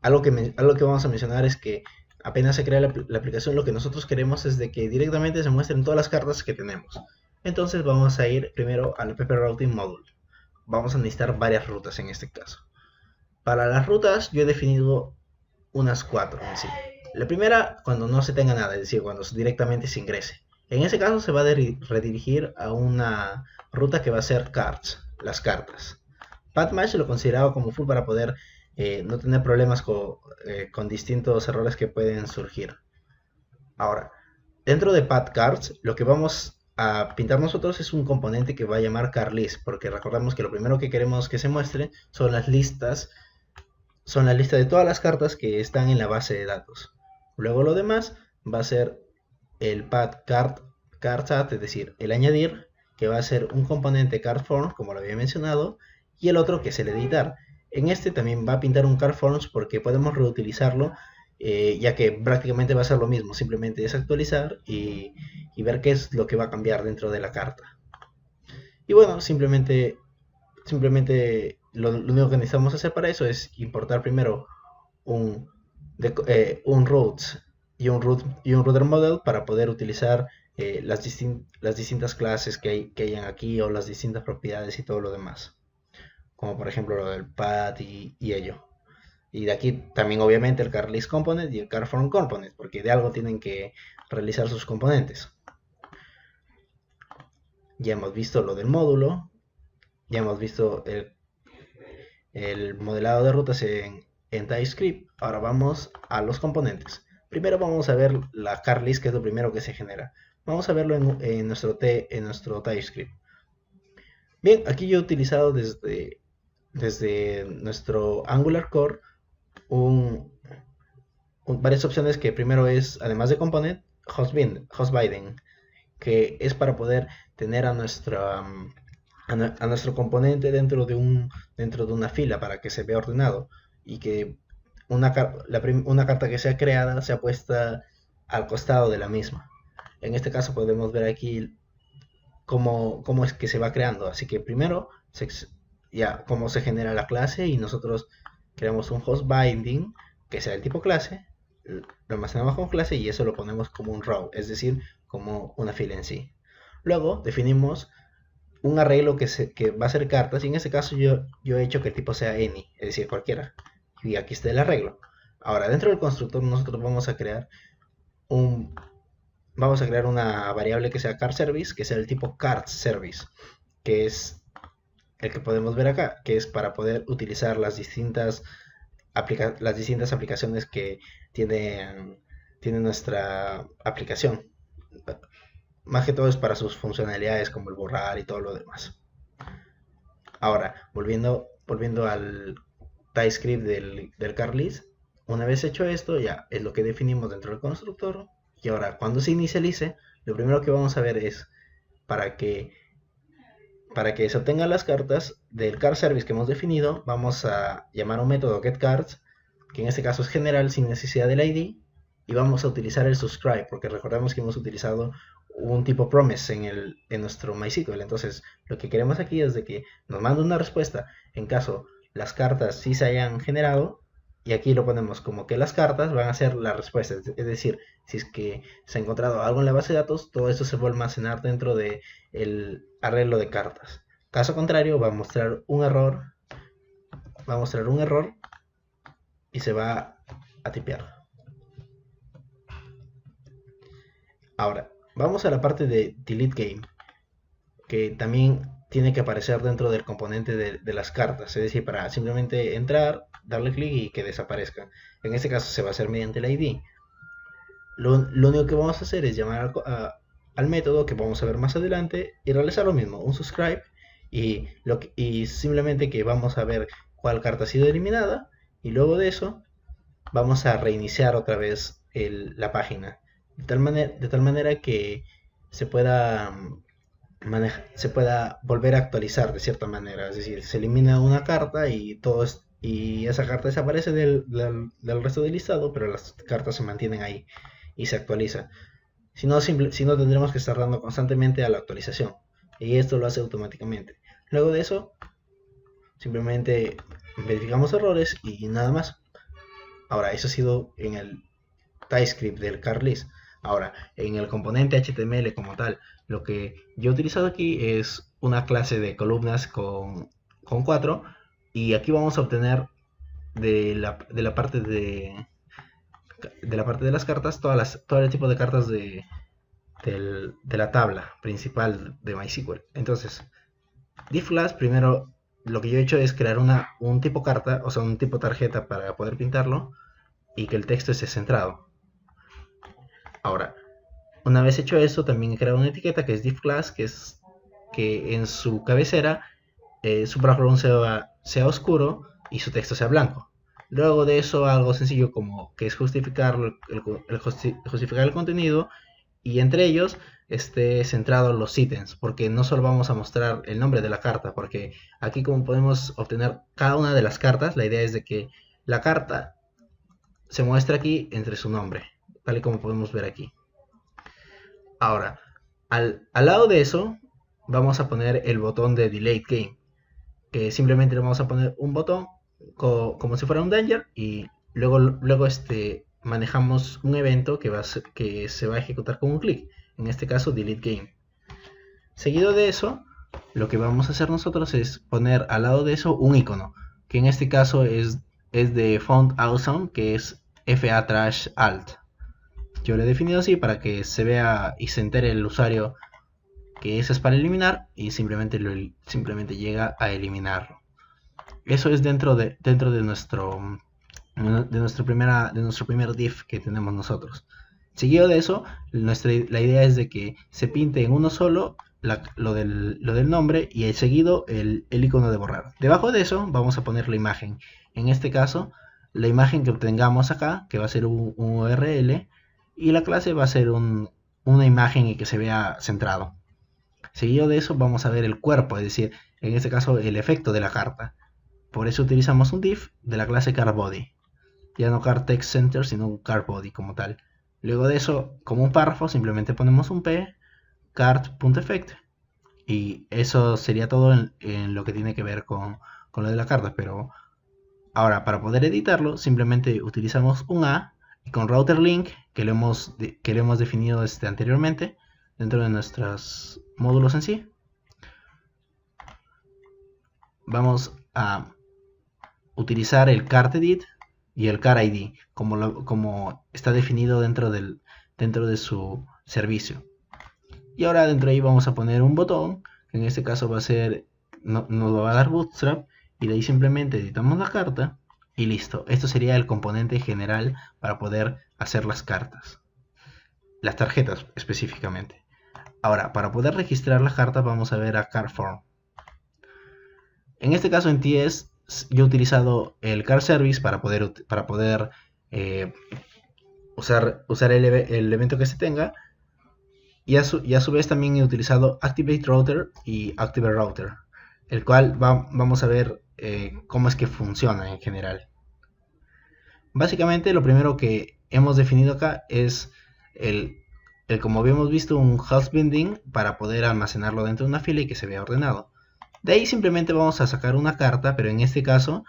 Algo que vamos a mencionar es que apenas se crea la aplicación, lo que nosotros queremos es de que directamente se muestren todas las cartas que tenemos. Entonces vamos a ir primero al app routing module. Vamos a necesitar varias rutas en este caso. Para las rutas yo he definido unas 4 en sí. La primera, cuando no se tenga nada, es decir, cuando directamente se ingrese. En ese caso se va a redirigir a una ruta que va a ser cards, las cartas. PathMatch lo consideraba como full para poder no tener problemas con distintos errores que pueden surgir. Ahora, dentro de PathCards, lo que vamos a pintar nosotros es un componente que va a llamar CardList, porque recordamos que lo primero que queremos que se muestre son las listas de todas las cartas que están en la base de datos. Luego lo demás va a ser el PathCardsAdd, es decir, el añadir, que va a ser un componente CardForm, como lo había mencionado, y el otro que es el editar. En este también va a pintar un CardForms porque podemos reutilizarlo, ya que prácticamente va a ser lo mismo, simplemente es actualizar y ver qué es lo que va a cambiar dentro de la carta. Y bueno, simplemente lo único que necesitamos hacer para eso es importar primero un routes y un router model para poder utilizar las distintas clases que hayan aquí, o las distintas propiedades y todo lo demás, como por ejemplo lo del path y ello. Y de aquí también obviamente el CardList component y el CardForm component, porque de algo tienen que realizar sus componentes. Ya hemos visto lo del módulo, ya hemos visto el modelado de rutas en TypeScript. Ahora vamos a los componentes. Primero vamos a ver la CardList, que es lo primero que se genera. Vamos a verlo en nuestro TypeScript. Bien, aquí yo he utilizado desde nuestro Angular Core varias opciones, que primero es, además de component, hostbinding, que es para poder tener a nuestro componente dentro de una fila para que se vea ordenado, y que una carta que sea creada sea puesta al costado de la misma. En este caso podemos ver aquí cómo es que se va creando. Así que primero ya cómo se genera la clase, y nosotros creamos un host binding que sea el tipo clase, lo almacenamos como clase y eso lo ponemos como un row, es decir, como una fila en sí. Luego definimos un arreglo que va a ser cartas, y en este caso yo he hecho que el tipo sea any, es decir, cualquiera, y aquí está el arreglo. Ahora dentro del constructor nosotros vamos a crear una variable que sea cardService, que sea el tipo cardService, que es el que podemos ver acá, que es para poder utilizar las distintas aplicaciones que tiene nuestra aplicación. Más que todo es para sus funcionalidades, como el borrar y todo lo demás. Ahora, volviendo al TypeScript del CardList, una vez hecho esto, ya es lo que definimos dentro del constructor. Y ahora, cuando se inicialice, lo primero que vamos a ver es para que se obtengan las cartas del cardService que hemos definido, vamos a llamar a un método getCards, que en este caso es general sin necesidad del ID, y vamos a utilizar el subscribe, porque recordemos que hemos utilizado un tipo promise en nuestro MySQL. Entonces lo que queremos aquí es de que nos mande una respuesta en caso las cartas sí se hayan generado, y aquí lo ponemos como que las cartas van a ser la respuesta, es decir, si es que se ha encontrado algo en la base de datos, todo eso se va a almacenar dentro de el arreglo de cartas. Caso contrario, va a mostrar un error y se va a tipear. Ahora vamos a la parte de delete game, que también tiene que aparecer dentro del componente de las cartas, es decir, para simplemente entrar, darle clic y que desaparezca. En este caso se va a hacer mediante el ID. Lo único que vamos a hacer es llamar al método que vamos a ver más adelante y realizar lo mismo, un subscribe, y simplemente que vamos a ver cuál carta ha sido eliminada, Y luego de eso vamos a reiniciar otra vez la página. De tal manera que se pueda se pueda volver a actualizar de cierta manera. Es decir, se elimina una carta y y esa carta desaparece del resto del listado, pero las cartas se mantienen ahí y se actualiza. Si no tendremos que estar dando constantemente a la actualización. Y esto lo hace automáticamente. Luego de eso, simplemente verificamos errores y nada más. Ahora, eso ha sido en el TypeScript del CarList. Ahora, en el componente HTML como tal, lo que yo he utilizado aquí es una clase de columnas con 4 y aquí vamos a obtener de la parte de la parte de las cartas todo el tipo de cartas de la tabla principal de MySQL. Entonces, div class, primero lo que yo he hecho es crear un tipo carta, o sea, un tipo tarjeta para poder pintarlo y que el texto esté centrado. Ahora, una vez hecho eso, también he creado una etiqueta que es div class, que en su cabecera su background sea oscuro y su texto sea blanco. Luego de eso, algo sencillo como que es justificar justificar el contenido y entre ellos esté centrado los ítems, porque no solo vamos a mostrar el nombre de la carta, porque aquí como podemos obtener cada una de las cartas, la idea es de que la carta se muestra aquí entre su nombre, tal y como podemos ver aquí. Ahora, al lado de eso, vamos a poner el botón de Delete Game, que simplemente le vamos a poner un botón como si fuera un danger y luego manejamos un evento que se va a ejecutar con un clic, en este caso Delete Game. Seguido de eso, lo que vamos a hacer nosotros es poner al lado de eso un icono, que en este caso es de Font Awesome, que es FA-Alt. Yo lo he definido así para que se vea y se entere el usuario que eso es para eliminar y simplemente llega a eliminarlo. Eso es dentro de nuestro primer div que tenemos nosotros. Seguido de eso, la idea es de que se pinte en uno solo lo del nombre y seguido el icono de borrar. Debajo de eso vamos a poner la imagen. En este caso, la imagen que obtengamos acá, que va a ser un URL, y la clase va a ser una imagen y que se vea centrado. Seguido de eso vamos a ver el cuerpo, es decir, en este caso el efecto de la carta. Por eso utilizamos un div de la clase cardBody. Ya no cardTextCenter, sino un cardBody como tal. Luego de eso, como un párrafo, simplemente ponemos un p, card.effect. Y eso sería todo en lo que tiene que ver con lo de la carta. Pero ahora, para poder editarlo, simplemente utilizamos un a y con router link, que lo hemos definido anteriormente, dentro de nuestros módulos en sí, vamos a utilizar el cardEdit y el cardID como está definido dentro de su servicio. Y ahora dentro de ahí vamos a poner un botón, que en este caso va a ser, nos va a dar Bootstrap, y de ahí simplemente editamos la carta y listo. Esto sería el componente general para poder hacer las cartas, las tarjetas específicamente. Ahora, para poder registrar la carta vamos a ver a CardForm. En este caso en TS yo he utilizado el Card Service para poder usar el evento que se tenga. Y a su vez también he utilizado ActivateRouter y ActivateRouter, el cual vamos a ver cómo es que funciona en general. Básicamente lo primero que hemos definido acá es como habíamos visto, un host binding para poder almacenarlo dentro de una fila y que se vea ordenado. De ahí simplemente vamos a sacar una carta, pero en este caso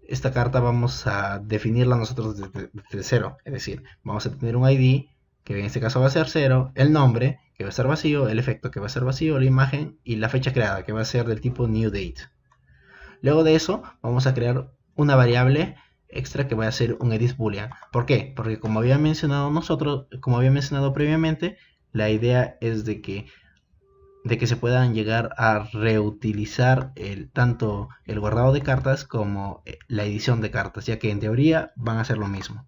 esta carta vamos a definirla nosotros desde cero. Es decir, vamos a tener un ID que en este caso va a ser 0, el nombre que va a estar vacío, el efecto que va a ser vacío, la imagen y la fecha creada que va a ser del tipo newDate. Luego de eso vamos a crear una variable extra que va a ser un edit boolean. ¿Por qué? Porque como había mencionado previamente, la idea es de que se puedan llegar a reutilizar tanto el guardado de cartas como la edición de cartas, ya que en teoría van a ser lo mismo.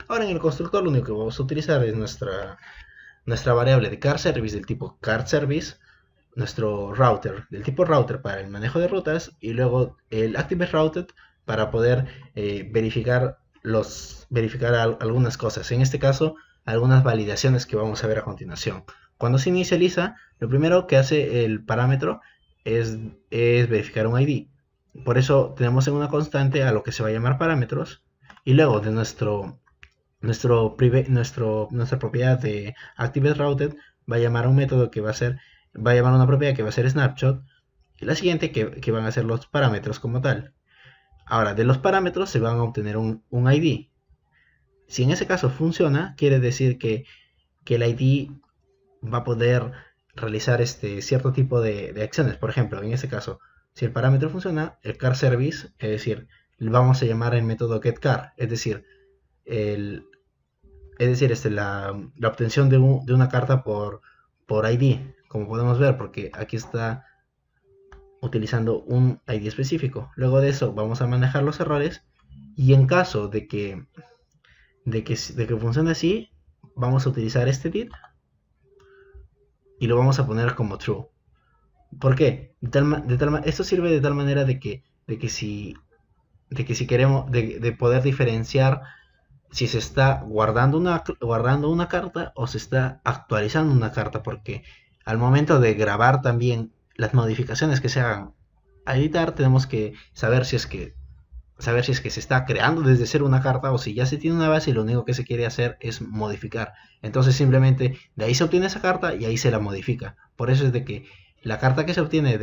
Ahora en el constructor lo único que vamos a utilizar es nuestra variable de cardService del tipo cardService, nuestro router del tipo router para el manejo de rutas y luego el ActivateRouter para poder verificar algunas cosas. En este caso, algunas validaciones que vamos a ver a continuación. Cuando se inicializa, lo primero que hace el parámetro es verificar un ID. Por eso tenemos en una constante a lo que se va a llamar parámetros, y luego de nuestra propiedad de ActiveRouted va a llamar un método que va a llamar una propiedad que va a ser snapshot, y la siguiente que van a ser los parámetros como tal. Ahora, de los parámetros se van a obtener un ID. Si en ese caso funciona, quiere decir que el ID va a poder realizar cierto tipo de acciones. Por ejemplo, en este caso, si el parámetro funciona, el car service, es decir, vamos a llamar el método getCar, es decir, la obtención de una carta por ID, como podemos ver, porque aquí está utilizando un ID específico. Luego de eso vamos a manejar los errores, y en caso de que funcione así, vamos a utilizar este did y lo vamos a poner como true. ¿Por qué? Esto sirve de tal manera de que si queremos de poder diferenciar si se está guardando una carta o se está actualizando una carta, porque al momento de grabar también las modificaciones que se hagan a editar, tenemos que saber si es que se está creando desde cero una carta, o si ya se tiene una base y lo único que se quiere hacer es modificar. Entonces simplemente de ahí se obtiene esa carta y ahí se la modifica. Por eso es de que la carta que se obtiene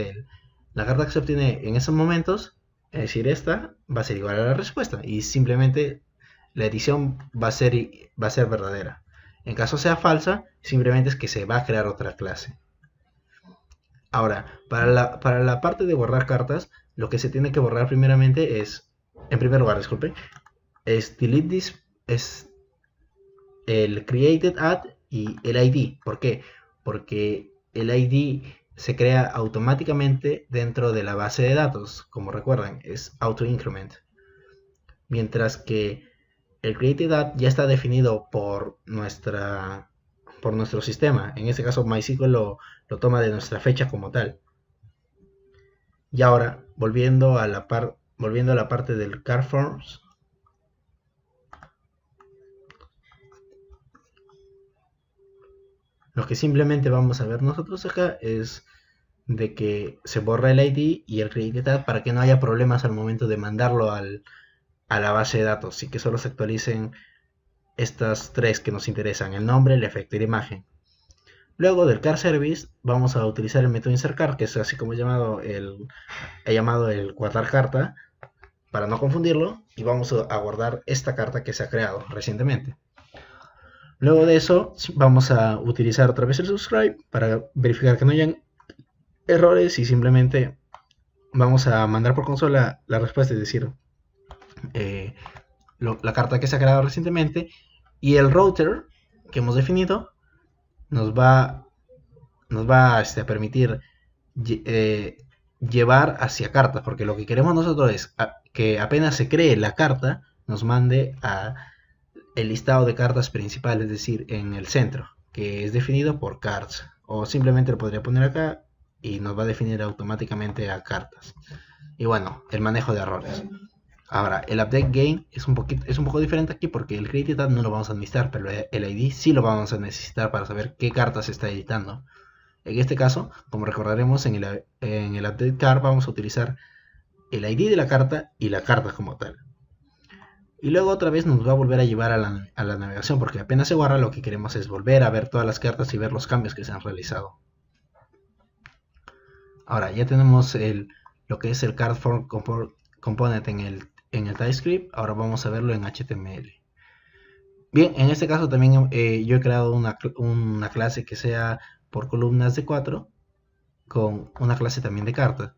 en esos momentos, es decir, esta va a ser igual a la respuesta, y simplemente la edición va a ser verdadera. En caso sea falsa, simplemente es que se va a crear otra clase. Ahora, para la parte de borrar cartas, lo que se tiene que borrar primeramente es, en primer lugar, disculpe, es delete this, es el created add y el ID. ¿Por qué? Porque el ID se crea automáticamente dentro de la base de datos. Como recuerdan, es auto increment. Mientras que el created add ya está definido por nuestro sistema. En este caso, MySQL lo toma de nuestra fecha como tal. Y ahora, volviendo a la parte del car forms, lo que simplemente vamos a ver nosotros acá es de que se borra el ID y el created add para que no haya problemas al momento de mandarlo a la base de datos, y que solo se actualicen estas tres que nos interesan: el nombre, el efecto y la imagen. Luego del car service vamos a utilizar el método insertCar, que es así como he llamado el guardar carta, para no confundirlo, y vamos a guardar esta carta que se ha creado recientemente. Luego de eso vamos a utilizar otra vez el subscribe para verificar que no hayan errores, y simplemente vamos a mandar por consola la respuesta, es decir, la carta que se ha creado recientemente, y el router que hemos definido nos va a permitir llevar hacia cartas, porque lo que queremos nosotros es que apenas se cree la carta nos mande a el listado de cartas principales, es decir, en el centro, que es definido por cards, o simplemente lo podría poner acá y nos va a definir automáticamente a cartas. Y bueno, el manejo de errores. Ahora, el update gain es un poco diferente aquí, porque el created add no lo vamos a necesitar, pero el ID sí lo vamos a necesitar para saber qué carta se está editando. En este caso, como recordaremos, en el update card vamos a utilizar el ID de la carta y la carta como tal. Y luego otra vez nos va a volver a llevar a la navegación, porque apenas se guarda, lo que queremos es volver a ver todas las cartas y ver los cambios que se han realizado. Ahora ya tenemos lo que es el card form component en el TypeScript. Ahora vamos a verlo en HTML. Bien, en este caso también yo he creado una clase que sea por columnas de 4, con una clase también de carta.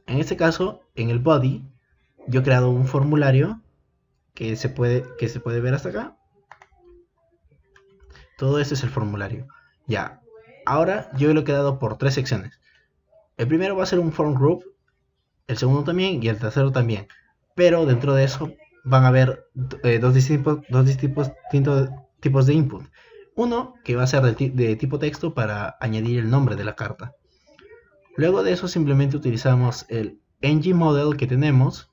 En este caso, en el body, yo he creado un formulario que se puede ver hasta acá. Todo esto es el formulario. Ya, ahora yo lo he creado por 3 secciones. El primero va a ser un form group, el segundo también, y el tercero también. Pero dentro de eso van a haber dos distintos tipos de input. Uno que va a ser de tipo texto para añadir el nombre de la carta. Luego de eso simplemente utilizamos el ng model que tenemos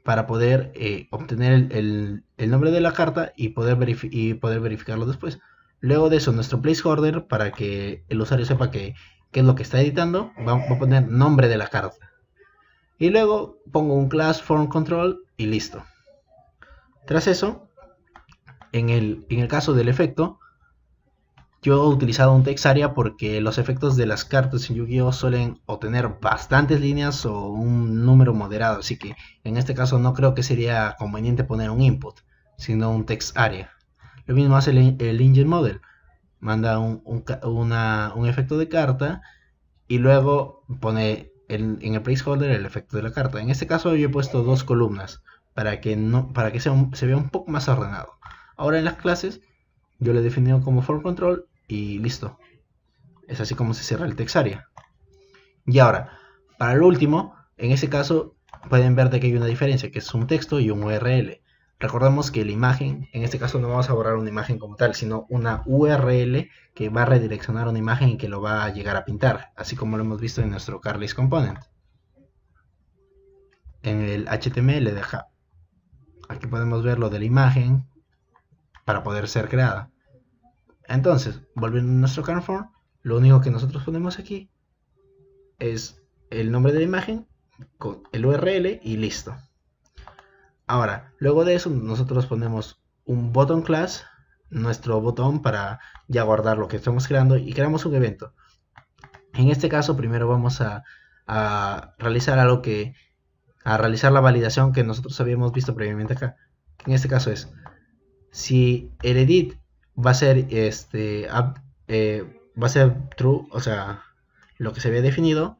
para poder obtener el nombre de la carta y poder verificarlo después. Luego de eso, nuestro placeholder, para que el usuario sepa qué es lo que está editando, va a poner nombre de la carta. Y luego pongo un class form control y listo. Tras eso, en el caso del efecto, yo he utilizado un text area porque los efectos de las cartas en Yu-Gi-Oh suelen o tener bastantes líneas o un número moderado, así que en este caso no creo que sería conveniente poner un input, sino un text area. Lo mismo hace el engine model, manda un efecto de carta y luego pone en el placeholder el efecto de la carta. En este caso yo he puesto dos columnas para que se vea un poco más ordenado. Ahora en las clases yo lo he definido como form control y listo. Es así como se cierra el text area. Y ahora, para el último, en ese caso pueden ver de que hay una diferencia, que es un texto y un URL. Recordemos que la imagen, en este caso no vamos a borrar una imagen como tal, sino una URL que va a redireccionar una imagen y que lo va a llegar a pintar, así como lo hemos visto en nuestro CarList Component. En el HTML de Hub. Aquí podemos ver lo de la imagen para poder ser creada. Entonces, volviendo a nuestro CarForm, lo único que nosotros ponemos aquí es el nombre de la imagen con el URL y listo. Ahora, luego de eso nosotros ponemos un button class, nuestro botón para ya guardar lo que estamos creando y creamos un evento. En este caso primero vamos a realizar realizar la validación que nosotros habíamos visto previamente acá. Que en este caso es, si el edit va a ser true, o sea, lo que se había definido,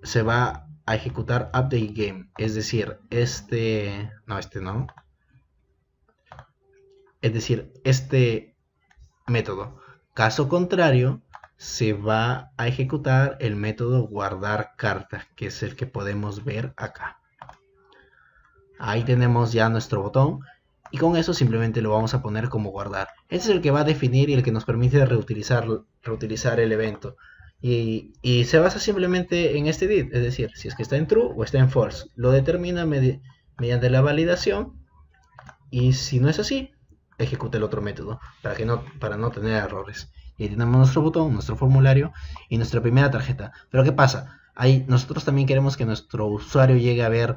se va a ejecutar update game, es decir, este método. Caso contrario, se va a ejecutar el método guardar carta, que es el que podemos ver acá. Ahí tenemos ya nuestro botón y con eso simplemente lo vamos a poner como guardar. Este es el que va a definir y el que nos permite reutilizar el evento. Y se basa simplemente en este edit, es decir, si es que está en true o está en false. Lo determina mediante la validación y si no es así, ejecuta el otro método para no tener errores. Y ahí tenemos nuestro botón, nuestro formulario y nuestra primera tarjeta. Pero ¿qué pasa? Ahí nosotros también queremos que nuestro usuario llegue a ver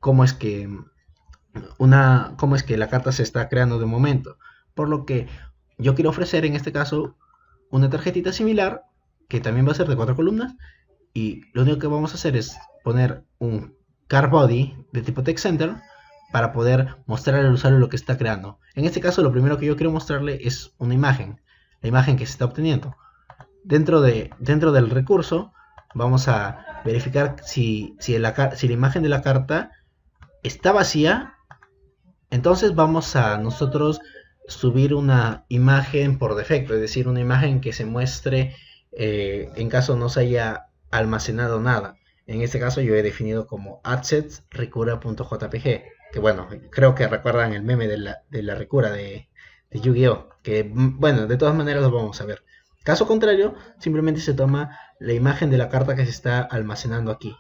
cómo es que la carta se está creando de momento. Por lo que yo quiero ofrecer en este caso una tarjetita similar que también va a ser de 4 columnas y lo único que vamos a hacer es poner un card body de tipo text center para poder mostrar al usuario lo que está creando. En este caso lo primero que yo quiero mostrarle es una imagen, la imagen que se está obteniendo. Dentro del recurso vamos a verificar si la imagen de la carta está vacía. Entonces vamos a nosotros subir una imagen por defecto, es decir, una imagen que se muestre en caso no se haya almacenado nada. En este caso yo he definido como assets ricura.jpg, que bueno, creo que recuerdan el meme de la ricura de Yu-Gi-Oh, que bueno, de todas maneras lo vamos a ver. Caso contrario, simplemente se toma la imagen de la carta que se está almacenando aquí.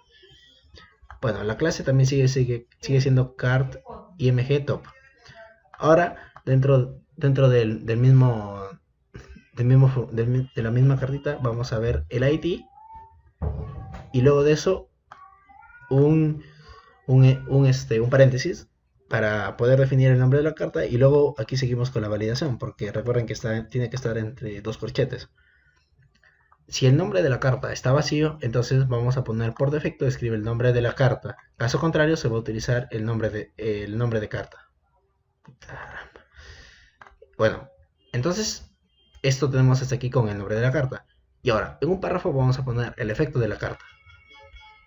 Bueno, la clase también sigue siendo card img top. Ahora, dentro de la misma cartita, vamos a ver el ID y luego de eso un paréntesis para poder definir el nombre de la carta y luego aquí seguimos con la validación porque recuerden que tiene que estar entre dos corchetes. Si el nombre de la carta está vacío, entonces vamos a poner por defecto escribe el nombre de la carta. Caso contrario, se va a utilizar el nombre de carta. Bueno, entonces esto tenemos hasta aquí con el nombre de la carta. Y ahora, en un párrafo vamos a poner el efecto de la carta,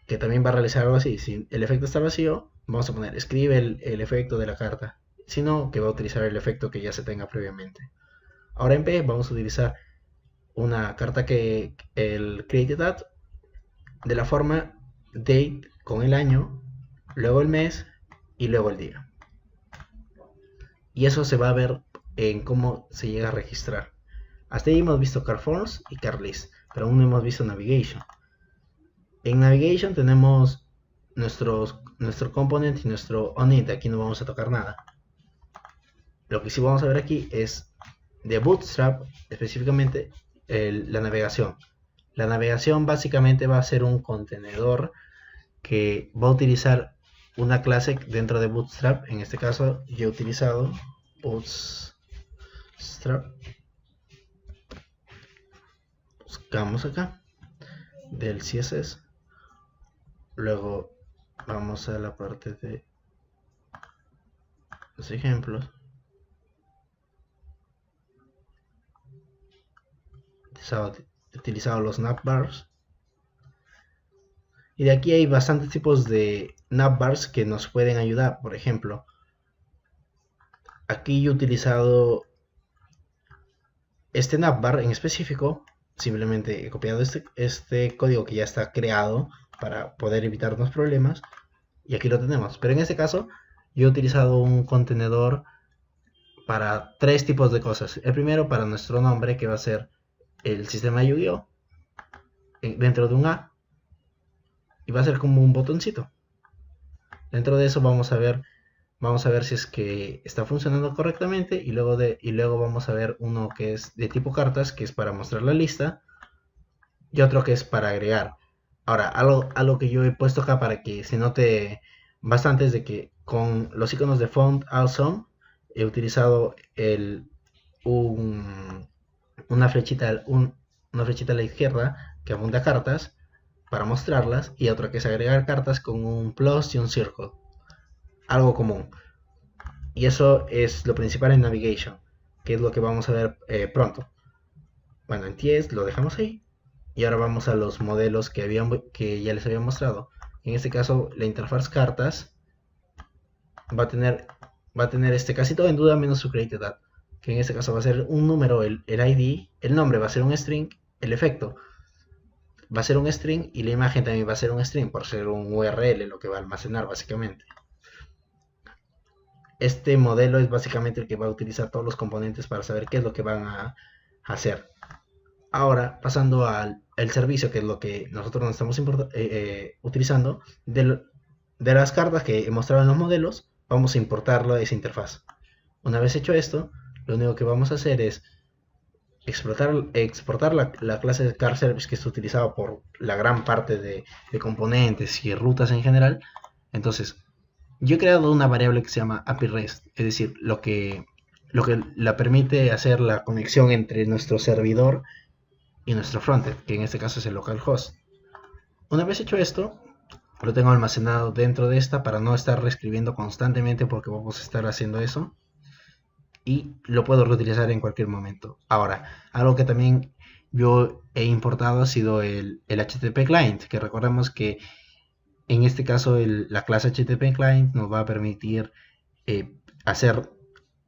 que también va a realizar algo así. Si el efecto está vacío, vamos a poner escribe el efecto de la carta. Si no, que va a utilizar el efecto que ya se tenga previamente. Ahora en P vamos a utilizar una carta que el created at de la forma date con el año, luego el mes y luego el día. Y eso se va a ver en cómo se llega a registrar. Hasta ahí hemos visto CardForms y CardList, pero aún no hemos visto Navigation. En Navigation tenemos nuestro component y nuestro onInt. Aquí no vamos a tocar nada. Lo que sí vamos a ver aquí es de Bootstrap, específicamente la navegación. La navegación básicamente va a ser un contenedor que va a utilizar una clase dentro de Bootstrap. En este caso yo he utilizado Bootstrap. Buscamos acá del CSS. Luego vamos a la parte de los ejemplos. He utilizado los navbars. Y de aquí hay bastantes tipos de navbars que nos pueden ayudar. Por ejemplo, aquí yo he utilizado este navbar en específico. Simplemente he copiado este código que ya está creado para poder evitarnos problemas. Y aquí lo tenemos. Pero en este caso yo he utilizado un contenedor para tres tipos de cosas. El primero para nuestro nombre, que va a ser el sistema de Yu-Gi-Oh! Dentro de un A. Y va a ser como un botoncito. Dentro de eso vamos a ver si es que está funcionando correctamente. Y luego vamos a ver uno que es de tipo cartas, que es para mostrar la lista. Y otro que es para agregar. Ahora, algo que yo he puesto acá para que se note bastante es de que con los iconos de Font Awesome he utilizado una flechita a la izquierda que apunta a cartas para mostrarlas, y otra que es agregar cartas con un plus y un circle, algo común. Y eso es lo principal en Navigation, que es lo que vamos a ver pronto. Bueno, en TS lo dejamos ahí. Y ahora vamos a los modelos que ya les había mostrado. En este caso, la interfaz cartas va a tener casi todo en duda menos su created add, que en este caso va a ser un número, el ID, el nombre va a ser un string, el efecto va a ser un string y la imagen también va a ser un string por ser un URL, lo que va a almacenar básicamente. Este modelo es básicamente el que va a utilizar todos los componentes para saber qué es lo que van a hacer. Ahora, pasando al servicio, que es lo que nosotros nos estamos utilizando, de las cartas que he mostrado en los modelos, vamos a importarlo a esa interfaz. Una vez hecho esto, lo único que vamos a hacer es exportar la clase de CarService, que está utilizada por la gran parte de componentes y rutas en general. Entonces, yo he creado una variable que se llama API REST, es decir, lo que la permite hacer la conexión entre nuestro servidor y nuestro frontend, que en este caso es el localhost. Una vez hecho esto, lo tengo almacenado dentro de esta para no estar reescribiendo constantemente, porque vamos a estar haciendo eso, y lo puedo reutilizar en cualquier momento. Ahora, algo que también yo he importado ha sido el HTTP client, que recordemos que en este caso la clase HTTP client nos va a permitir hacer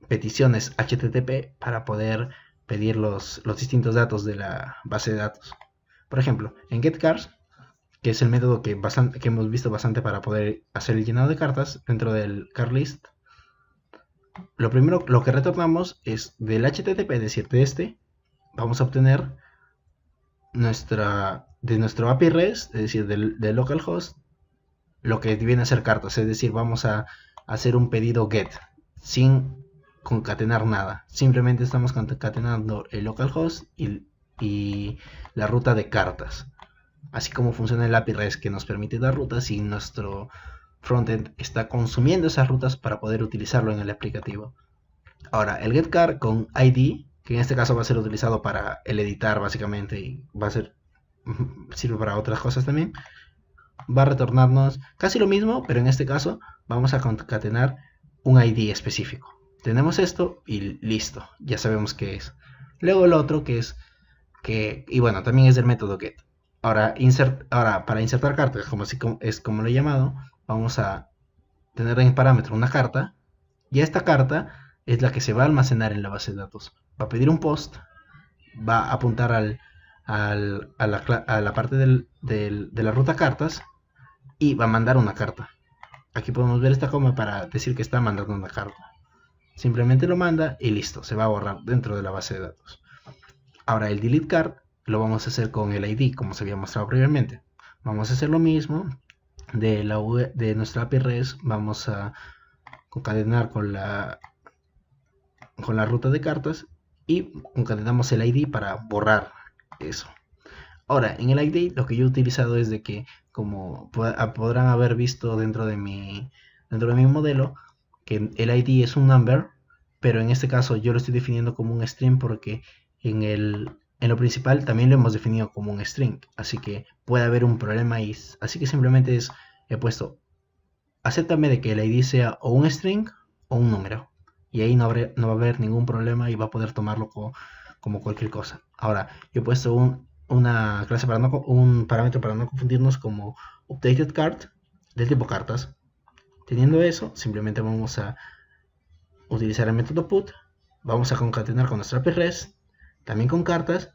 peticiones HTTP para poder pedir los distintos datos de la base de datos. Por ejemplo, en getCars, que es el método que hemos visto bastante para poder hacer el llenado de cartas dentro del CarList, lo que retornamos es del HTTP, es decir, de este, vamos a obtener de nuestro API REST, es decir, del localhost, lo que viene a ser cartas, es decir, vamos a hacer un pedido GET sin concatenar nada, simplemente estamos concatenando el localhost y la ruta de cartas, así como funciona el API REST, que nos permite dar rutas, y nuestro frontend está consumiendo esas rutas para poder utilizarlo en el aplicativo. Ahora, el getCar con ID, que en este caso va a ser utilizado para el editar básicamente, y sirve para otras cosas también, va a retornarnos casi lo mismo, pero en este caso vamos a concatenar un ID específico. Tenemos esto y listo, ya sabemos qué es. Luego el otro y bueno, también es del método get. Ahora, para insertar cartas, como lo he llamado, vamos a tener en parámetro una carta, y esta carta es la que se va a almacenar en la base de datos. Va a pedir un post, va a apuntar a la parte de la ruta cartas, y va a mandar una carta. Aquí podemos ver esta coma para decir que está mandando una carta. Simplemente lo manda y listo, se va a borrar dentro de la base de datos. Ahora, el delete card lo vamos a hacer con el ID, como se había mostrado previamente. Vamos a hacer lo mismo, de nuestra API REST vamos a concatenar con la ruta de cartas y concatenamos el ID para borrar eso. Ahora, en el ID lo que yo he utilizado es de que, como podrán haber visto dentro de mi modelo, que el ID es un number, pero en este caso yo lo estoy definiendo como un string porque en lo principal también lo hemos definido como un string, así que puede haber un problema ahí. Así que simplemente he puesto, acéptame de que el ID sea o un string o un número, y ahí no va a haber ningún problema y va a poder tomarlo como cualquier cosa. Ahora, yo he puesto una clase un parámetro para no confundirnos como updated card del tipo cartas. Teniendo eso, simplemente vamos a utilizar el método put, vamos a concatenar con nuestra API REST, también con cartas,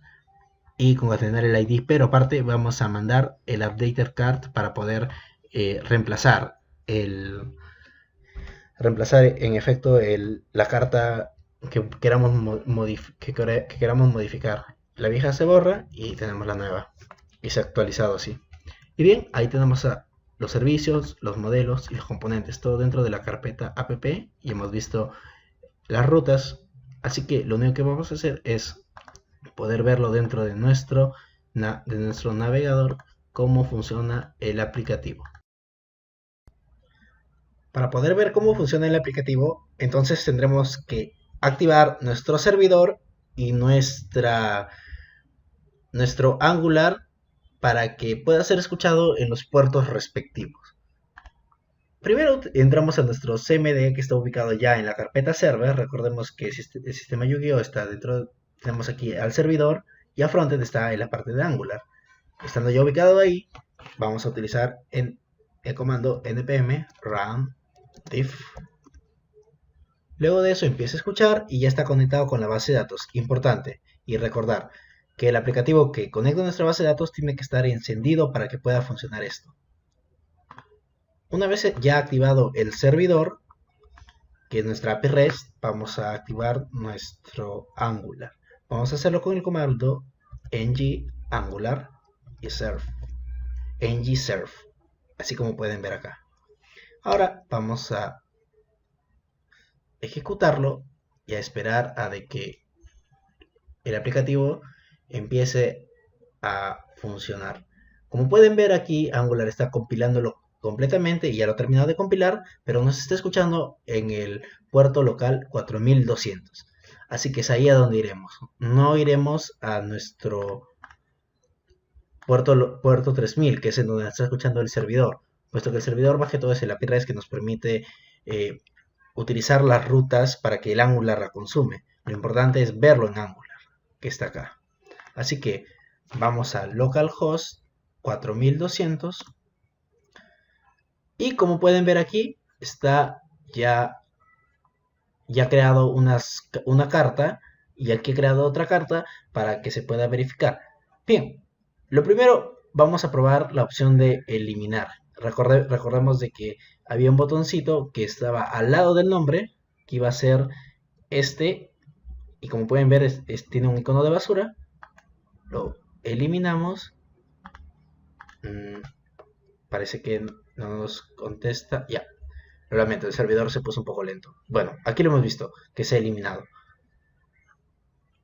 y concatenar el ID, pero aparte vamos a mandar el updated card para poder reemplazar en efecto la carta que queramos modificar. La vieja se borra y tenemos la nueva, y se ha actualizado así. Y bien, ahí tenemos los servicios, los modelos y los componentes, todo dentro de la carpeta app, y hemos visto las rutas. Así que lo único que vamos a hacer es poder verlo dentro de nuestro navegador, cómo funciona el aplicativo. Para poder ver cómo funciona el aplicativo, entonces tendremos que activar nuestro servidor y nuestro Angular para que pueda ser escuchado en los puertos respectivos. Primero entramos a nuestro CMD, que está ubicado ya en la carpeta server. Recordemos que el sistema Yu-Gi-Oh está dentro. Tenemos aquí al servidor y a frontend está en la parte de Angular. Estando ya ubicado ahí, vamos a utilizar el comando npm run diff. Luego de eso empieza a escuchar y ya está conectado con la base de datos. Importante, y recordar que el aplicativo que conecta a nuestra base de datos tiene que estar encendido para que pueda funcionar esto. Una vez ya activado el servidor, que es nuestra API REST, vamos a activar nuestro Angular. Vamos a hacerlo con el comando ng angular y serve. ng serve, así como pueden ver acá. Ahora vamos a ejecutarlo y a esperar a de que el aplicativo empiece a funcionar. Como pueden ver aquí, Angular está compilándolo completamente y ya lo ha terminado de compilar, pero nos está escuchando en el puerto local 4200. Así que es ahí a donde iremos. No iremos a nuestro puerto 3000, que es en donde está escuchando el servidor, puesto que el servidor más que todo es el API REST que nos permite utilizar las rutas para que el Angular la consume. Lo importante es verlo en Angular, que está acá. Así que vamos a localhost 4200 y como pueden ver aquí está ya creado una carta, y aquí he creado otra carta para que se pueda verificar. Bien, lo primero vamos a probar la opción de eliminar. Recordemos de que había un botoncito que estaba al lado del nombre, que iba a ser este, y como pueden ver tiene un icono de basura. Lo eliminamos. Parece que no nos contesta. Ya, realmente el servidor se puso un poco lento. Bueno, aquí lo hemos visto, que se ha eliminado.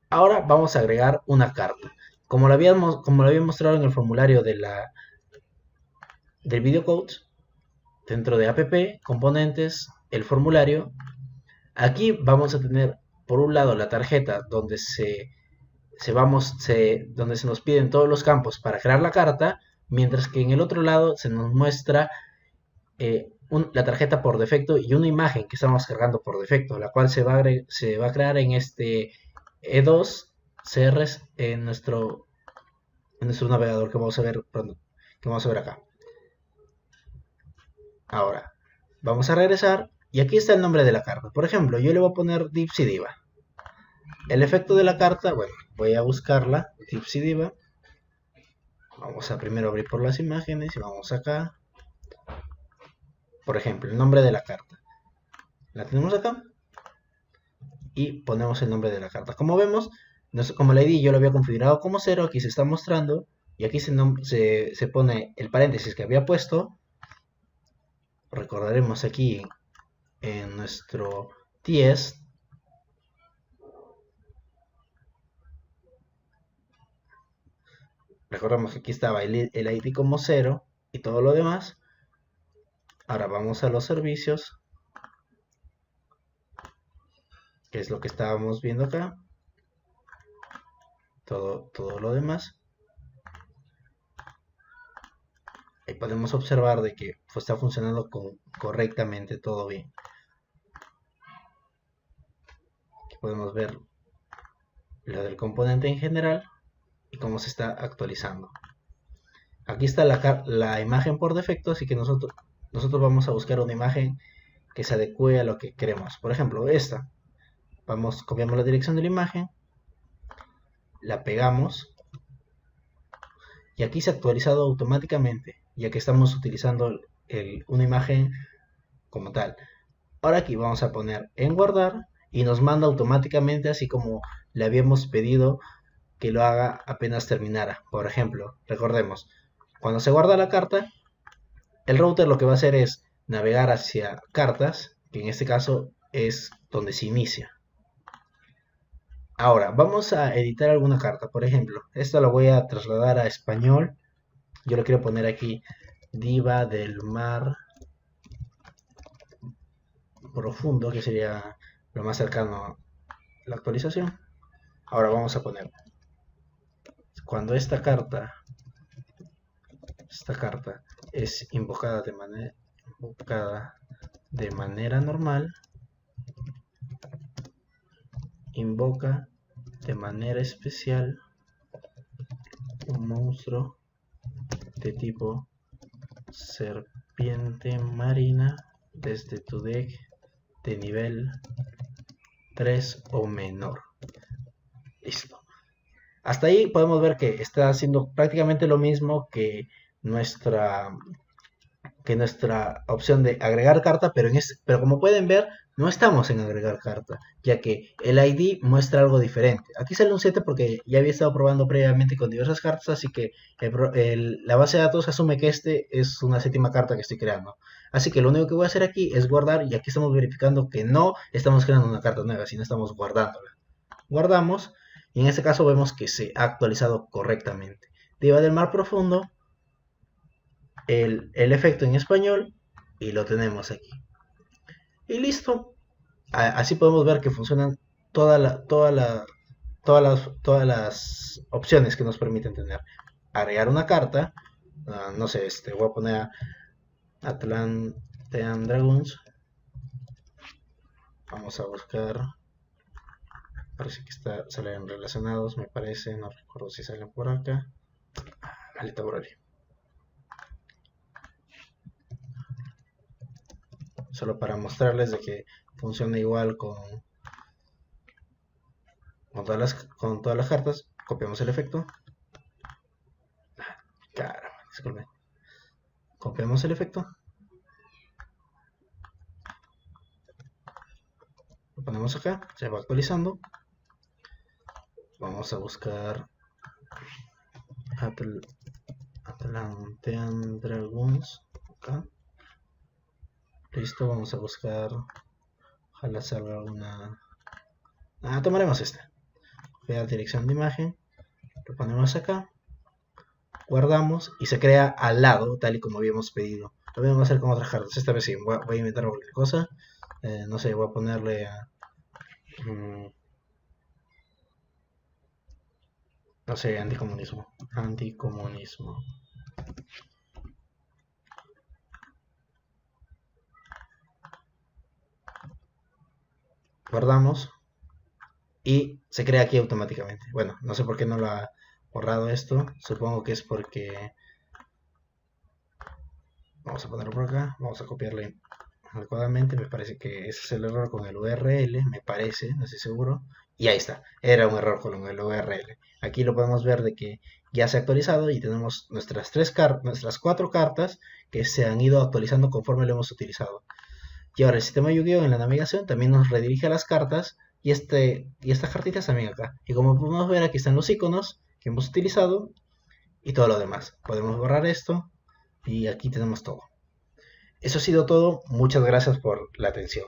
Ahora vamos a agregar una carta. Como lo había mostrado en el formulario del videocode, dentro de app, componentes, el formulario, aquí vamos a tener por un lado la tarjeta donde donde se nos piden todos los campos para crear la carta, mientras que en el otro lado se nos muestra la tarjeta por defecto y una imagen que estamos cargando por defecto, la cual se va a crear en este E2 CRs en nuestro navegador, que vamos a ver pronto, que vamos a ver acá. Ahora vamos a regresar y aquí está el nombre de la carta. Por ejemplo, yo le voy a poner dipsidiva. El efecto de la carta, bueno, voy a buscarla, dipsidiva. Vamos a primero abrir por las imágenes y vamos acá. Por ejemplo, el nombre de la carta. La tenemos acá. Y ponemos el nombre de la carta. Como vemos, como el ID yo lo había configurado como 0, aquí se está mostrando. Y aquí se pone el paréntesis que había puesto. recordaremos aquí en nuestro TS, recordamos que aquí estaba el ID como 0 y todo lo demás. Ahora vamos a los servicios, que es lo que estábamos viendo acá. Todo lo demás. Ahí podemos observar de que está funcionando correctamente, todo bien. Aquí podemos ver lo del componente en general y cómo se está actualizando. Aquí está la imagen por defecto, así que nosotros vamos a buscar una imagen que se adecue a lo que queremos. Por ejemplo, esta. Copiamos la dirección de la imagen, la pegamos y aquí se ha actualizado automáticamente, ya que estamos utilizando una imagen como tal. Ahora aquí vamos a poner en guardar y nos manda automáticamente, así como le habíamos pedido que lo haga apenas terminara. Por ejemplo, recordemos, cuando se guarda la carta, el router lo que va a hacer es navegar hacia cartas, que en este caso es donde se inicia. Ahora, vamos a editar alguna carta. Por ejemplo, esto lo voy a trasladar a español. Yo le quiero poner aquí Diva del Mar Profundo, que sería lo más cercano a la actualización. Ahora vamos a poner, cuando esta carta es invocada de manera normal, invoca de manera especial un monstruo de tipo serpiente marina desde tu deck de nivel 3 o menor. Listo. Hasta ahí podemos ver que está haciendo prácticamente lo mismo que nuestra opción de agregar carta, pero como pueden ver, no estamos en agregar carta, ya que el ID muestra algo diferente. Aquí sale un 7 porque ya había estado probando previamente con diversas cartas, así que la base de datos asume que este es una séptima carta que estoy creando. Así que lo único que voy a hacer aquí es guardar, y aquí estamos verificando que no estamos creando una carta nueva, sino estamos guardándola. Guardamos, y en este caso vemos que se ha actualizado correctamente. Diva del Mar Profundo, el efecto en español, y lo tenemos aquí. Y listo. Así podemos ver que funcionan todas las opciones que nos permiten tener. Agregar una carta. No sé, voy a poner Atlantean Dragons. Vamos a buscar. Parece que salen relacionados, me parece. No recuerdo si salen por acá. Maleta Broly. Solo para mostrarles de que funciona igual con todas las cartas. Copiamos el efecto. Caramba, disculpen. Copiamos el efecto. Lo ponemos acá, se va actualizando. Vamos a buscar Atlantean Dragons acá. Listo, vamos a buscar. Ojalá salga alguna. Tomaremos esta. Voy a dirección de imagen. Lo ponemos acá. Guardamos y se crea al lado, tal y como habíamos pedido. Lo mismo a hacer con otras cartas. Esta vez sí, voy a inventar cualquier cosa. No sé, voy a ponerle a. No sé, anticomunismo. Anticomunismo. Guardamos y se crea aquí automáticamente. Bueno, no sé por qué no lo ha borrado esto. Supongo que es porque vamos a ponerlo por acá. Vamos a copiarle adecuadamente. Me parece que ese es el error con el URL. Me parece, no estoy seguro. Y ahí está. Era un error con el URL. Aquí lo podemos ver de que ya se ha actualizado y tenemos nuestras 4 cartas que se han ido actualizando conforme lo hemos utilizado. Y ahora el sistema Yu-Gi-Oh! En la navegación también nos redirige a las cartas y estas cartitas también acá. Y como podemos ver, aquí están los iconos que hemos utilizado y todo lo demás. Podemos borrar esto y aquí tenemos todo. Eso ha sido todo. Muchas gracias por la atención.